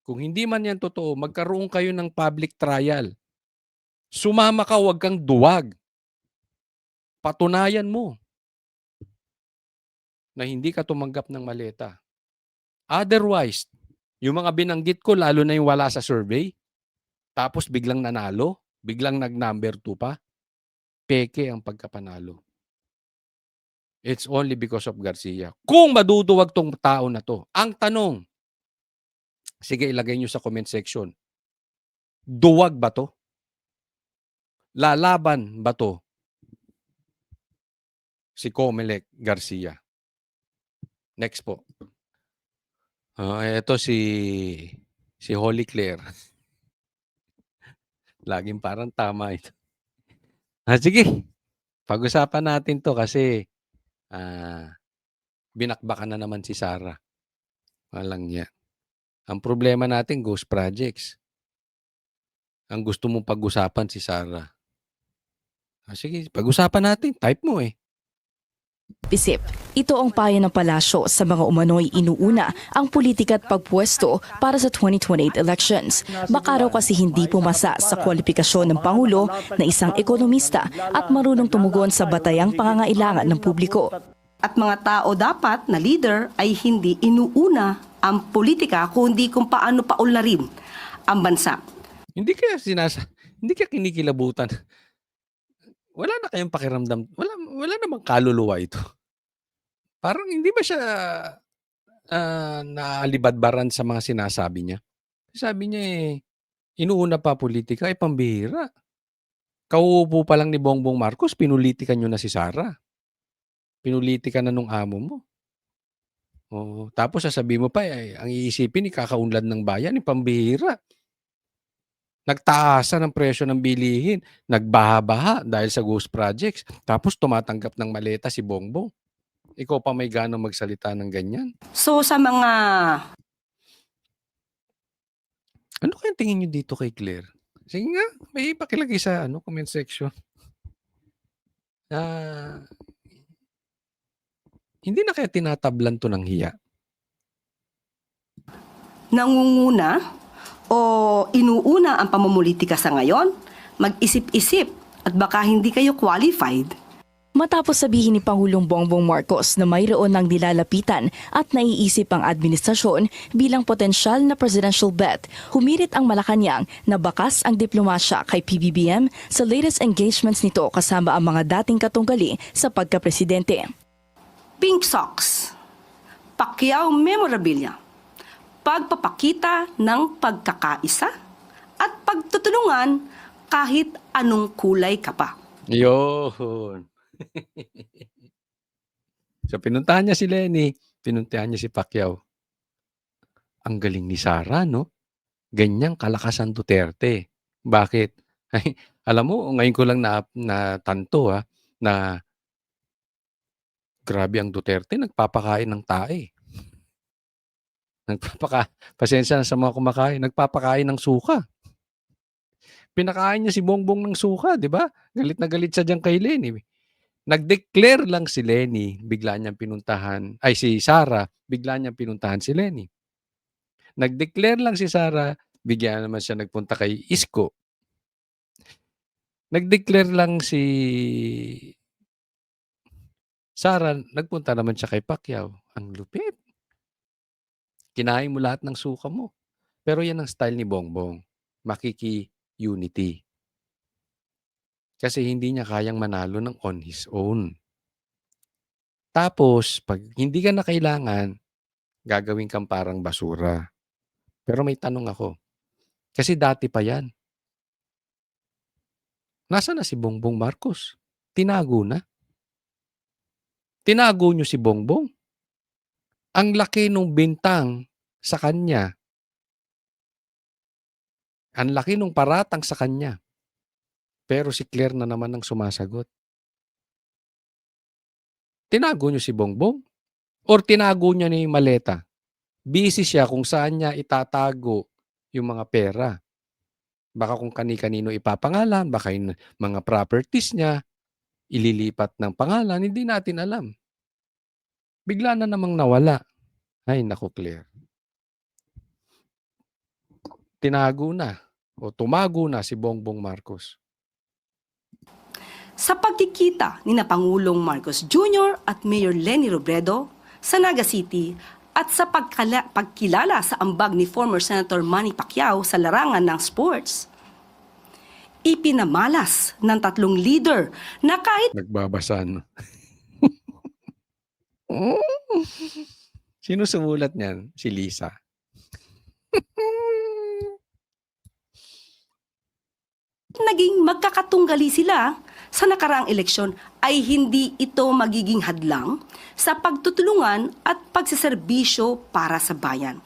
kung hindi man yan totoo, magkaroon kayo ng public trial. Sumama ka, huwag kang duwag. Patunayan mo na hindi ka tumanggap ng maleta. Otherwise, yung mga binanggit ko, lalo na yung wala sa survey, tapos biglang nanalo, biglang nag-number 2 pa, peke ang pagkapanalo. It's only because of Garcia. Kung maduduwag tong tao na to, ang tanong, sige ilagay nyo sa comment section, duwag ba to? Lalaban ba to? Si Comelec Garcia. Next po. Ito si Holy Claire. Laging parang tama ito. Sige, pag-usapan natin to kasi binakbakan na naman si Sara. Walang niya. Ang problema natin, ghost projects. Ang gusto mong pag-usapan si Sara. Sige, pag-usapan natin. Type mo eh. Isip, ito ang payo ng palasyo sa mga umano'y inuuna ang politika at pagpwesto para sa 2028 elections. Baka raw kasi hindi pumasa sa kwalifikasyon ng Pangulo na isang ekonomista at marunong tumugon sa batayang pangangailangan ng publiko. At mga tao dapat na leader ay hindi inuuna ang politika kundi kung paano paunlarin ang bansa. Hindi kaya kinikilabutan. Wala na kayong pakiramdam. Wala namang kaluluwa ito. Parang hindi ba siya naalibadbaran sa mga sinasabi niya? Sabi niya inuuna pa politika, pambihira. Kauupo pa lang ni Bongbong Marcos, pinulitikan niyo na si Sara. Pinulitikan na nung amo mo. Tapos sasabihin mo pa, ang iisipin, kakaunlad ng bayan, pambihira. Nagtaasan ang presyo ng bilihin, nagbaha-baha dahil sa ghost projects, tapos tumatanggap ng maleta si Bongbong. Ikaw pa may ganang magsalita ng ganyan? So sa mga... Ano kaya tingin nyo dito kay Claire? Sige nga, may pakilagay sa comment section. Hindi na kaya tinatablan to ng hiya? nangunguna o inuuna ang pamumulitika sa ngayon, mag-isip-isip at baka hindi kayo qualified. Matapos sabihin ni Pangulong Bongbong Marcos na mayroon ng nilalapitan at naiisip ang administrasyon bilang potensyal na presidential bet, humirit ang Malacanang na bakas ang diplomasya kay PBBM sa latest engagements nito kasama ang mga dating katunggali sa pagkapresidente. Pink socks, Pacquiao memorabilia, pagpapakita ng pagkakaisa at pagtutulungan kahit anong kulay ka pa. Yun. So pinuntahan niya si Lenny, pinuntahan niya si Pacquiao. Ang galing ni Sara, no? Ganyang kalakas ang Duterte. Bakit? Ay, alam mo, ngayon ko lang natanto na grabe ang Duterte, nagpapakain ng tae. Pasensya na sa mga kumakain, nagpapakain ng suka. Pinakain niya si Bongbong ng suka, di ba? Galit na galit siya dyan kay Lenny. Nag-declare lang si Lenny, bigla niyang pinuntahan, si Sara, bigla niyang pinuntahan si Lenny. Nag-declare lang si Sara, bigla naman siya nagpunta kay Isko. Nag-declare lang si Sara, nagpunta naman siya kay Pacquiao. Ang lupit. Kinain mo lahat ng suka mo. Pero yan ang style ni Bongbong. Makiki-unity. Kasi hindi niya kayang manalo ng on his own. Tapos, pag hindi ka na kailangan, gagawin kang parang basura. Pero may tanong ako. Kasi dati pa yan. Nasaan na si Bongbong Marcos? Tinago na. Tinago niyo si Bongbong. Ang laki nung bintang sa kanya. Ang laki nung paratang sa kanya. Pero si Claire na naman ang sumasagot. Tinago niyo si Bongbong? Or tinago niya na yung maleta? Busy siya kung saan niya itatago yung mga pera. Baka kung kani-kanino ipapangalan, baka yung mga properties niya, ililipat ng pangalan, hindi natin alam. Bigla na namang nawala. Ay, naku, Claire. Tinago na o tumago na si Bongbong Marcos. Sa pagkikita ni na Pangulong Marcos Jr. at Mayor Leni Robredo sa Naga City at sa pagkilala sa ambag ni former Senator Manny Pacquiao sa larangan ng sports, ipinamalas ng tatlong leader na kahit Nagbabasa, no? Sino sumulat niyan? Si Lisa. naging magkakatunggali sila sa nakaraang eleksyon ay hindi ito magiging hadlang sa pagtutulungan at pagsiserbisyo para sa bayan.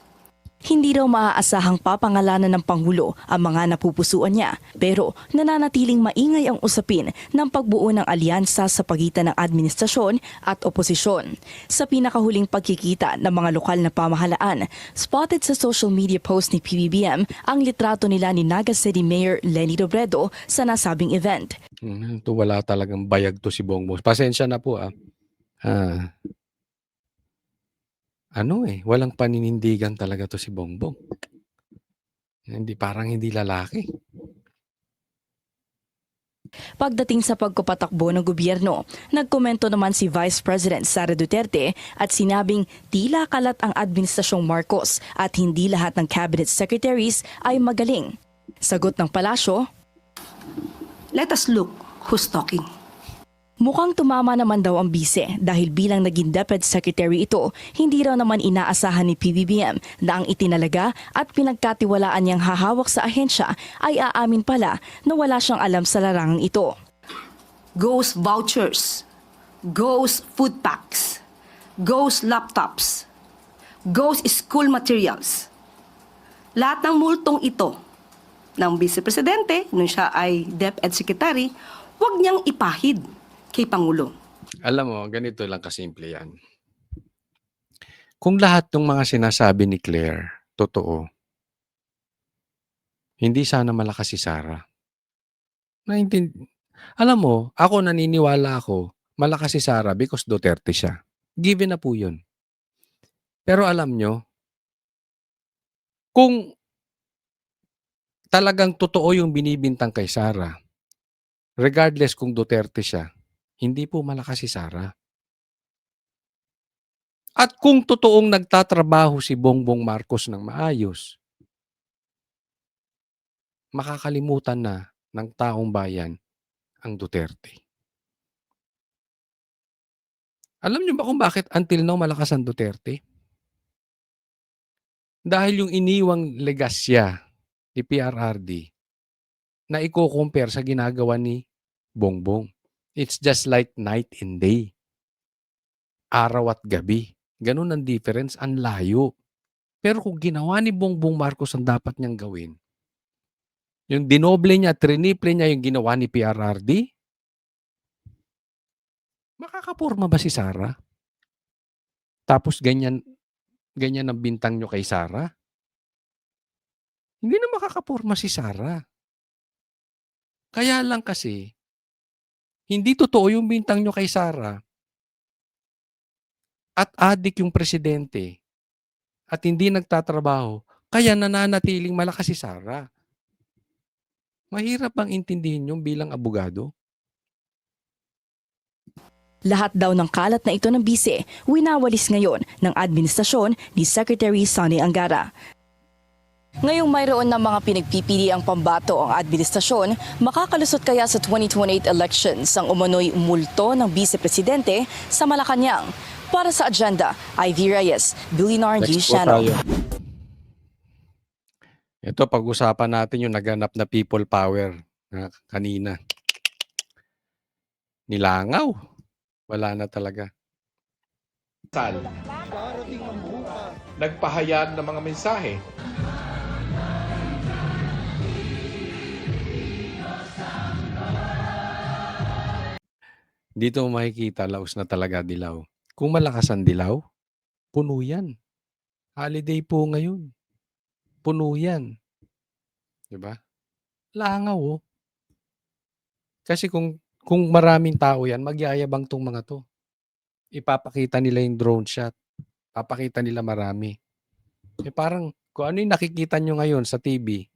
Hindi raw maaasahang papangalanan ng Pangulo ang mga napupusuan niya, pero nananatiling maingay ang usapin ng pagbuo ng alyansa sa pagitan ng administrasyon at oposisyon. Sa pinakahuling pagkikita ng mga lokal na pamahalaan, spotted sa social media post ni PBBM ang litrato nila ni Naga City Mayor Leni Robredo sa nasabing event. Ito wala talagang bayag to si Bongbong. Pasensya na po walang paninindigan talaga to si Bongbong. Parang hindi lalaki. Pagdating sa pagpapatakbo ng gobyerno, nagkomento naman si Vice President Sara Duterte at sinabing tila kalat ang administrasyong Marcos at hindi lahat ng cabinet secretaries ay magaling. Sagot ng palasyo, Let us look who's talking. mukhang tumama naman daw ang bise dahil bilang naging Deputy Secretary ito, hindi raw naman inaasahan ni PBBM na ang itinalaga at pinagkatiwalaan niyang hahawak sa ahensya ay aamin pala na wala siyang alam sa larangang ito. Goes vouchers, goes food packs, goes laptops, goes school materials. Lahat ng multong ito ng Vice Presidente, nung siya ay DepEd Secretary, huwag niyang ipahid kay Pangulo. Alam mo, ganito lang kasimple yan. Kung lahat ng mga sinasabi ni Claire, totoo, hindi sana malakas si Sara. Alam mo, ako naniniwala ako, malakas si Sara because Duterte siya. Given na po yun. Pero alam nyo, kung talagang totoo yung binibintang kay Sara, regardless kung Duterte siya, hindi po malakas si Sara. At kung totoong nagtatrabaho si Bongbong Marcos ng maayos, makakalimutan na ng taong bayan ang Duterte. Alam niyo ba kung bakit until now malakas ang Duterte? Dahil yung iniwang legasya ni PRRD na i-compare sa ginagawa ni Bongbong. It's just like night and day. Araw at gabi. Ganun ang difference, ang layo. Pero kung ginawa ni Bongbong Marcos ang dapat niyang gawin, yung dinoble niya, triniple niya yung ginawa ni PRRD, makakapurma ba si Sara? Tapos ganyan ang bintang nyo kay Sara? Hindi na makakapurma si Sara. Kaya lang kasi, hindi totoo yung bintang nyo kay Sara at adik yung presidente at hindi nagtatrabaho, kaya nananatiling malakas si Sara. Mahirap bang intindihin yung bilang abogado? Lahat daw ng kalat na ito ng bise, winawalis ngayon ng administrasyon ni Secretary Sonny Angara. Ngayong mayroon ng mga pinagpipili ang pambato ang administrasyon, makakalusot kaya sa 2028 elections ang umano'y multo ng vice-presidente sa Malacanang. Para sa agenda, Ivy Reyes, Billionaire News Next po Channel. tayo. Ito, pag-usapan natin yung naganap na people power kanina. Nilangaw. Wala na talaga. Nagpahayag ng mga mensahe. Dito mo makikita, laos na talaga dilaw. Kung malakas ang dilaw, puno yan. Holiday po ngayon. Puno yan. Diba? Langaw, oh. Kasi kung maraming tao yan, magyayabang tong mga to. Ipapakita nila yung drone shot. Papakita nila marami. Eh parang, kung ano yung nakikita nyo ngayon sa TV,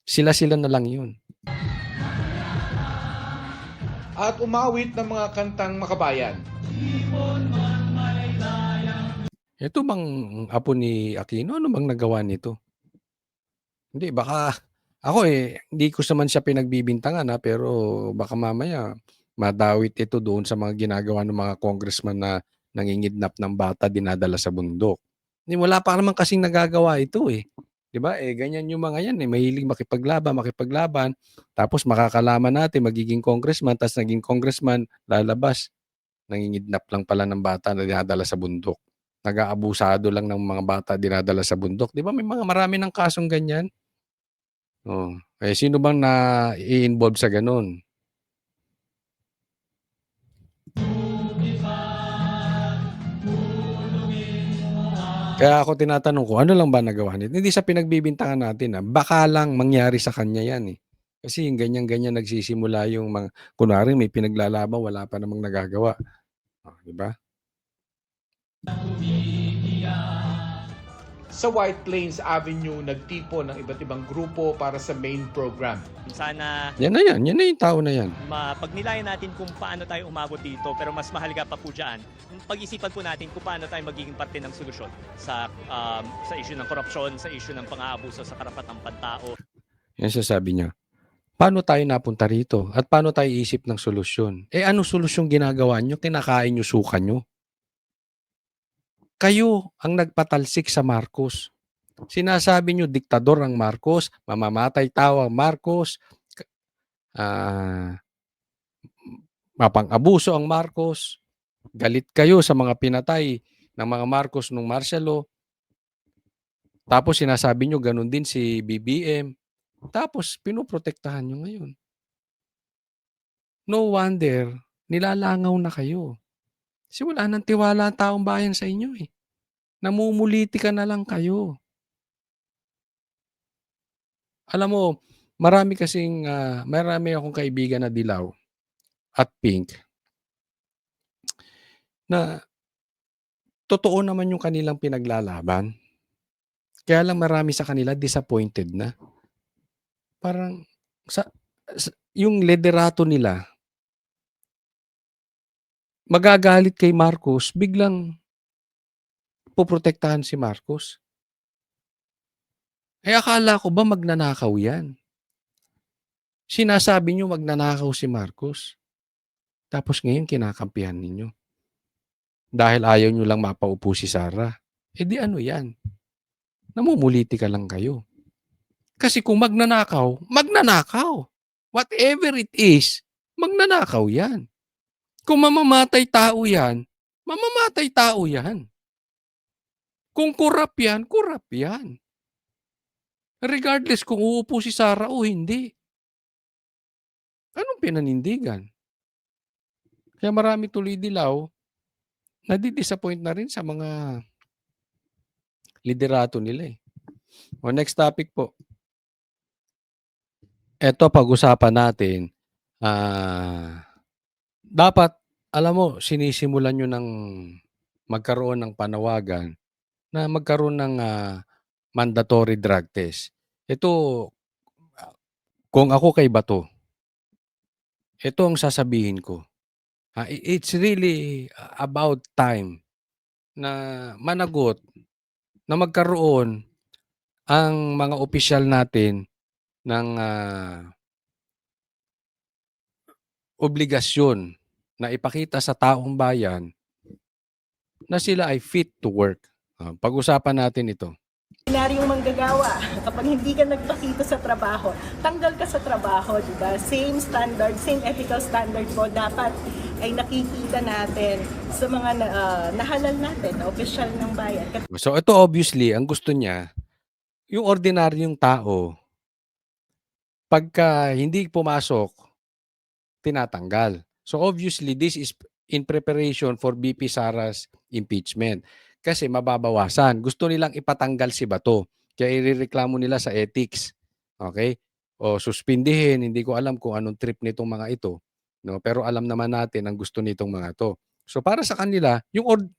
sila-sila na lang yun. At umawit ng mga kantang makabayan. Ito bang apo ni Aquino? Ano bang nagawa nito? Hindi, baka ako hindi ko naman siya pinagbibintangan pero baka mamaya madawit ito doon sa mga ginagawa ng mga congressman na nangingidnap ng bata dinadala sa bundok. Wala pa naman kasing nagagawa ito eh. 'Di ba? Ganyan yung mga yan mahilig makipaglaban, tapos makakalaman natin magiging congressman, tapos naging congressman, lalabas. Nangingidnap lang pala ng bata na dinadala sa bundok. Nag-aabusado lang ng mga bata dinadala sa bundok. 'Di ba may mga marami ng kasong ganyan? Oh, sino bang na-i-involve sa ganun? Kaya ako tinatanong ko, ano lang ba nagawa nito? Hindi sa pinagbibintangan natin baka lang mangyari sa kanya yan eh. Kasi yung ganyan-ganyan nagsisimula yung mga, kunwari may pinaglalaban, wala pa namang nagagawa. Di ba? Sa White Plains Avenue, nagtipon ng iba't ibang grupo para sa main program. Sana Yan na yung tao na yan. mapagnilayan natin kung paano tayo umabot dito, pero mas mahalaga pa po dyan, pag-isipan po natin kung paano tayo magiging parte ng solusyon sa issue ng korupsyon, sa issue ng pang-aabuso sa karapatang pantao. Yan sasabi niya. Paano tayo napunta rito? At paano tayo isip ng solusyon? Ano solusyon ginagawa nyo? Kinakain nyo, suka nyo? Kayo ang nagpatalsik sa Marcos. Sinasabi nyo, diktador ang Marcos, mamamatay tao ang Marcos, mapang-abuso ang Marcos, galit kayo sa mga pinatay ng mga Marcos nung martial law. Tapos sinasabi nyo, ganun din si BBM. Tapos pinoprotektahan nyo ngayon. No wonder, nilalangaw na kayo. Kasi wala nang tiwala ang taong bayan sa inyo eh. Namumuliti ka na lang kayo. Alam mo, marami akong kaibigan na dilaw at pink na totoo naman yung kanilang pinaglalaban. Kaya lang marami sa kanila disappointed na. Parang yung liderato nila, magagalit kay Marcos, biglang poprotektahan si Marcos. Akala ko ba magnanakaw yan? Sinasabi nyo magnanakaw si Marcos. Tapos ngayon kinakampihan ninyo. Dahil ayaw nyo lang mapaupo si Sara. Di ano yan? Namumuliti ka lang kayo. Kasi kung magnanakaw, magnanakaw. Whatever it is, magnanakaw yan. Kung mamamatay tao yan, mamamatay tao yan. Kung kurap yan. Regardless kung uupo si Sara o hindi. Anong pinanindigan? Kaya marami tuloy dilaw, nadi-disappoint na rin sa mga liderato nila eh. Next topic po. Ito pag-usapan natin, dapat, alam mo, sinisimulan nyo ng magkaroon ng panawagan na magkaroon ng mandatory drug test. Ito, kung ako kay Bato, ito ang sasabihin ko. It's really about time na managot na magkaroon ang mga opisyal natin ng obligasyon na ipakita sa taong bayan na sila ay fit to work. Pag-usapan natin ito. Ordinaryong manggagawa, kapag hindi ka nagpakita sa trabaho, tanggal ka sa trabaho, di ba? Same standard, same ethical standard mo dapat ay nakikita natin sa mga nahalal natin na opisyal ng bayan. So ito obviously, ang gusto niya, yung ordinaryong tao, pagka hindi pumasok, tinatanggal. So obviously, this is in preparation for BP Sara's impeachment. Kasi mababawasan. Gusto nilang ipatanggal si Bato. Kaya irereklamo nila sa ethics. Okay? O suspindihin. Hindi ko alam kung anong trip nitong mga ito. No? Pero alam naman natin ang gusto nitong mga to. So para sa kanila,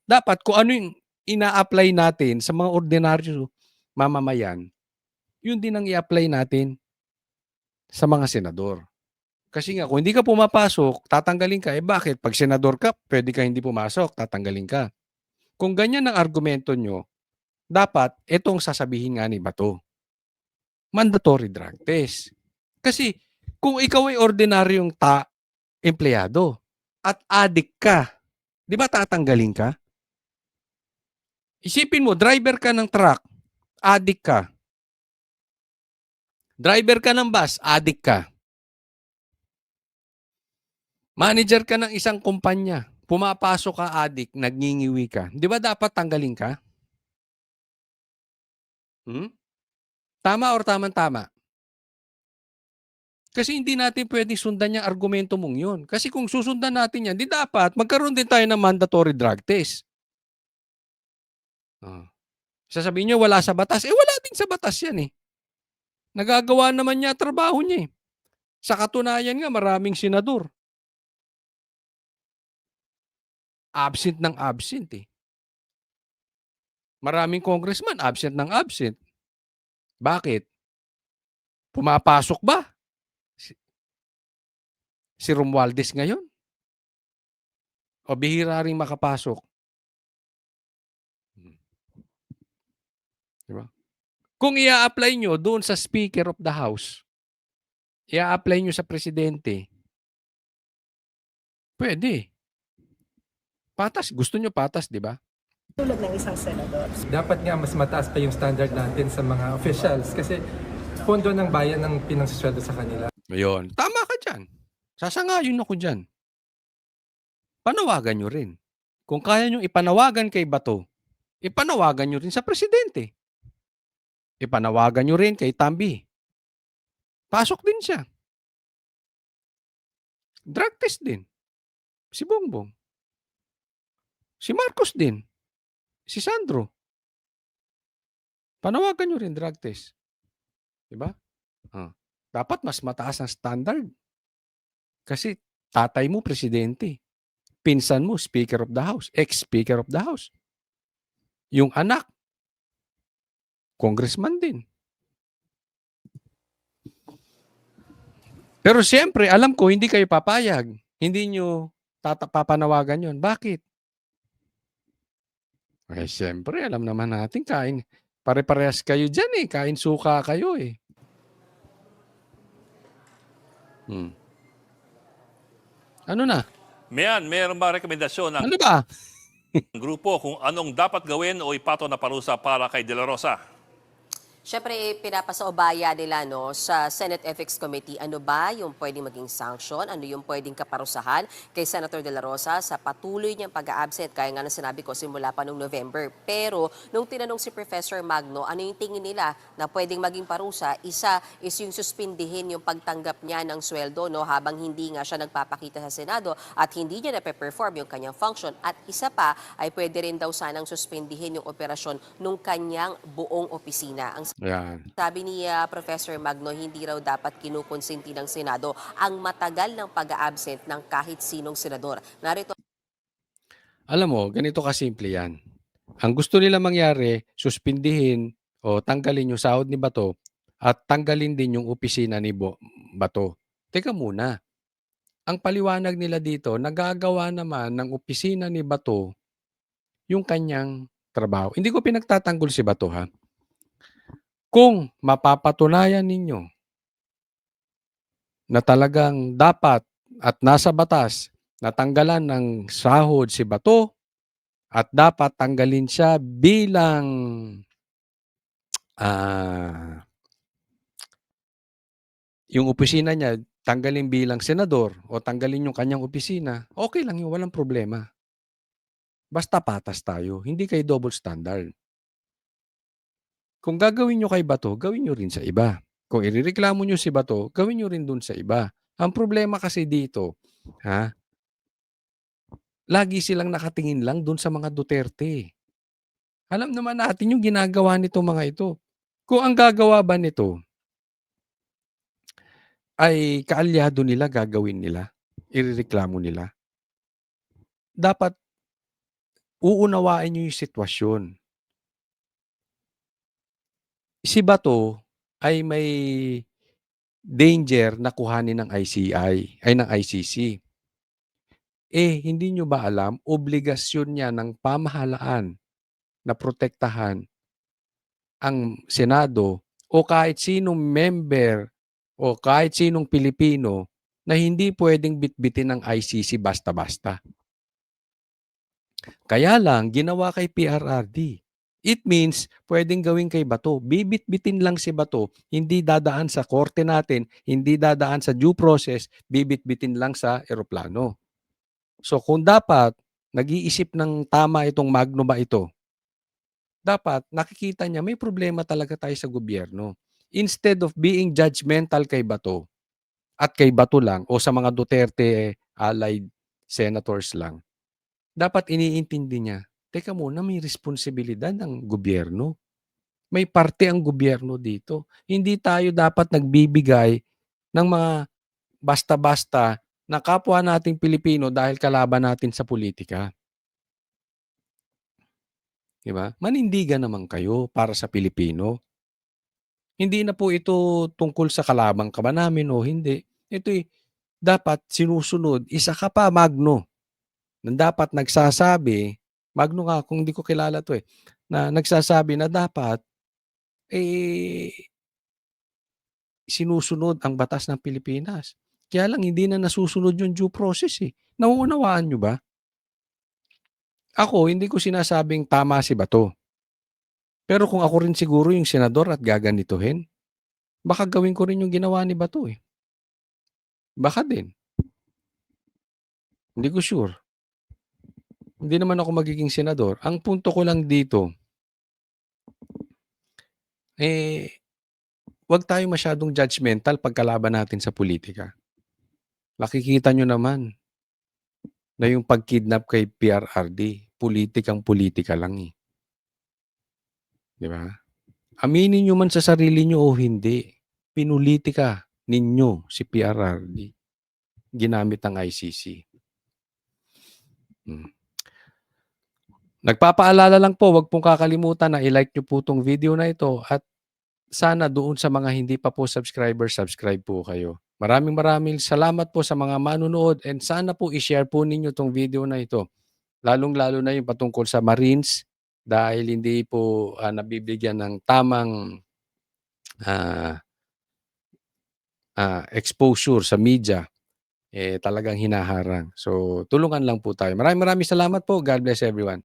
dapat kung ano yung ina-apply natin sa mga ordinaryo mamamayan, yun din ang i-apply natin sa mga senador. Kasi nga, kung hindi ka pumapasok, tatanggalin ka. Bakit? Pag senador ka, pwede ka hindi pumasok, tatanggalin ka. Kung ganyan ang argumento nyo, dapat itong sasabihin nga ni Bato. Mandatory drug test. Kasi kung ikaw ay ordinaryong empleyado at addict ka, di ba tatanggalin ka? Isipin mo, driver ka ng truck, addict ka. Driver ka ng bus, addict ka. Manager ka ng isang kumpanya, pumapasok ka addict, nagngingiwi ka. Di ba dapat tanggalin ka? Tama or tama-tama? Kasi hindi natin pwedeng sundan yung argumento mong yun. Kasi kung susundan natin yan, di dapat magkaroon din tayo ng mandatory drug test. Sasabihin nyo, wala sa batas. Wala din sa batas yan eh. Nagagawa naman niya trabaho niya eh. Sa katunayan nga, maraming senador. Absent ng absent eh. Maraming congressman, absent ng absent. Bakit? Pumapasok ba? Si Romualdez ngayon? O bihira ring makapasok? Diba? Kung i-apply nyo doon sa Speaker of the House, i-apply nyo sa Presidente, pwede. Patas. Gusto nyo patas, di ba? Tulad ng isang senador. Dapat nga mas mataas pa yung standard natin sa mga officials kasi pondo ng bayan ang pinangsusweldo sa kanila. Ayun. Tama ka dyan. Sasangayon ako dyan. Panawagan nyo rin. Kung kaya nyo ipanawagan kay Bato, ipanawagan nyo rin sa Presidente. Ipanawagan nyo rin kay Tambi. Pasok din siya. Drug test din. Si Bongbong. Si Marcos din. Si Sandro. Panawagan nyo rin drug test. Diba? Dapat mas mataas ang standard. Kasi tatay mo, presidente. Pinsan mo, Speaker of the House. Ex-Speaker of the House. Yung anak, congressman din. Pero siyempre, alam ko, hindi kayo papayag. Hindi nyo papanawagan yun. Bakit? Eh, siyempre, alam naman natin, pare-parehas kayo dyan eh. Kain suka kayo eh. Ano na? Mayroon ba rekomendasyon ng Ano ba? grupo kung anong dapat gawin o ipato na parusa para kay De La Rosa? Siyempre, pinapasaubaya nila sa Senate Ethics Committee, ano ba yung pwedeng maging sanction, ano yung pwedeng kaparusahan kay Senator De La Rosa sa patuloy niyang pag-absent, kaya nga na sinabi ko simula pa noong November. Pero nung tinanong si Professor Magno, ano yung tingin nila na pwedeng maging parusa, isa is yung suspindihin yung pagtanggap niya ng sweldo habang hindi nga siya nagpapakita sa Senado at hindi niya na-perform yung kanyang function. At isa pa ay pwede rin daw sanang suspindihin yung operasyon nung kanyang buong opisina. Ang Yan. sabi ni Professor Magno, hindi raw dapat kinukonsinti ng Senado ang matagal ng pag-absent ng kahit sinong senador. Narito. Alam mo, ganito kasimple yan. Ang gusto nila mangyari, suspindihin o tanggalin yung sahod ni Bato at tanggalin din yung opisina ni Bato. Teka muna. ang paliwanag nila dito, nagagawa naman ng opisina ni Bato yung kanyang trabaho. Hindi ko pinagtatanggol si Bato, ha. Kung mapapatunayan ninyo na talagang dapat at nasa batas na tanggalan ng sahod si Bato at dapat tanggalin siya bilang yung opisina niya tanggalin bilang senador o tanggalin yung kanyang opisina, okay lang yun, walang problema. Basta patas tayo, hindi kayo double standard. Kung gagawin nyo kay Bato, gawin nyo rin sa iba. Kung irereklamo nyo si Bato, gawin nyo rin dun sa iba. Ang problema kasi dito, lagi silang nakatingin lang dun sa mga Duterte. Alam naman natin yung ginagawa nito mga ito. Kung ang gagawa ba nito ay kaalyado nila, gagawin nila, irereklamo nila, dapat uunawain nyo yung sitwasyon. Si Bato ay may danger na kuhanin ng ng ICC. Hindi nyo ba alam, obligasyon niya ng pamahalaan na protektahan ang Senado o kahit sinong member o kahit sinong Pilipino na hindi pwedeng bitbitin ng ICC basta-basta. Kaya lang, ginawa kay PRRD. It means, pwedeng gawin kay Bato. Bibit-bitin lang si Bato, hindi dadaan sa korte natin, hindi dadaan sa due process, bibit-bitin lang sa eroplano. So kung dapat, nag-iisip ng tama itong Magno ba ito, dapat nakikita niya may problema talaga tayo sa gobyerno. Instead of being judgmental kay Bato, at kay Bato lang, o sa mga Duterte allied senators lang, dapat iniintindi niya, teka muna, may responsibilidad ng gobyerno. May parte ang gobyerno dito. Hindi tayo dapat nagbibigay ng mga basta-basta na kapwa nating Pilipino dahil kalaban natin sa politika. Diba? Manindigan naman kayo para sa Pilipino. Hindi na po ito tungkol sa kalabang ka ba namin o hindi. Ito'y dapat sinusunod. Isa ka pa, Magno, na dapat nagsasabi, Magno nga kung hindi ko kilala to na nagsasabi na dapat sinusunod ang batas ng Pilipinas. Kaya lang hindi na nasusunod yung due process Nauunawaan nyo ba? Ako, hindi ko sinasabing tama si Bato. Pero kung ako rin siguro yung senador at gaganituhin, baka gawin ko rin yung ginawa ni Bato Baka din. Hindi ko sure. Hindi naman ako magiging senador. Ang punto ko lang dito, wag tayo masyadong judgmental pagkalaban natin sa politika. Nakikita nyo naman na yung pagkidnap kay PRRD, politikang politika lang Di ba? Aminin nyo man sa sarili nyo o hindi, pinulitika ninyo si PRRD. Ginamit ang ICC. Nagpapaalala lang po, wag pong kakalimutan na i-like nyo po tong video na ito at sana doon sa mga hindi pa po subscribe po kayo. Maraming salamat po sa mga manunood and sana po i-share po ninyo tong video na ito. Lalong-lalo na yung patungkol sa Marines dahil hindi po nabibigyan ng tamang exposure sa media. Talagang hinaharang. So tulungan lang po tayo. Maraming salamat po. God bless everyone.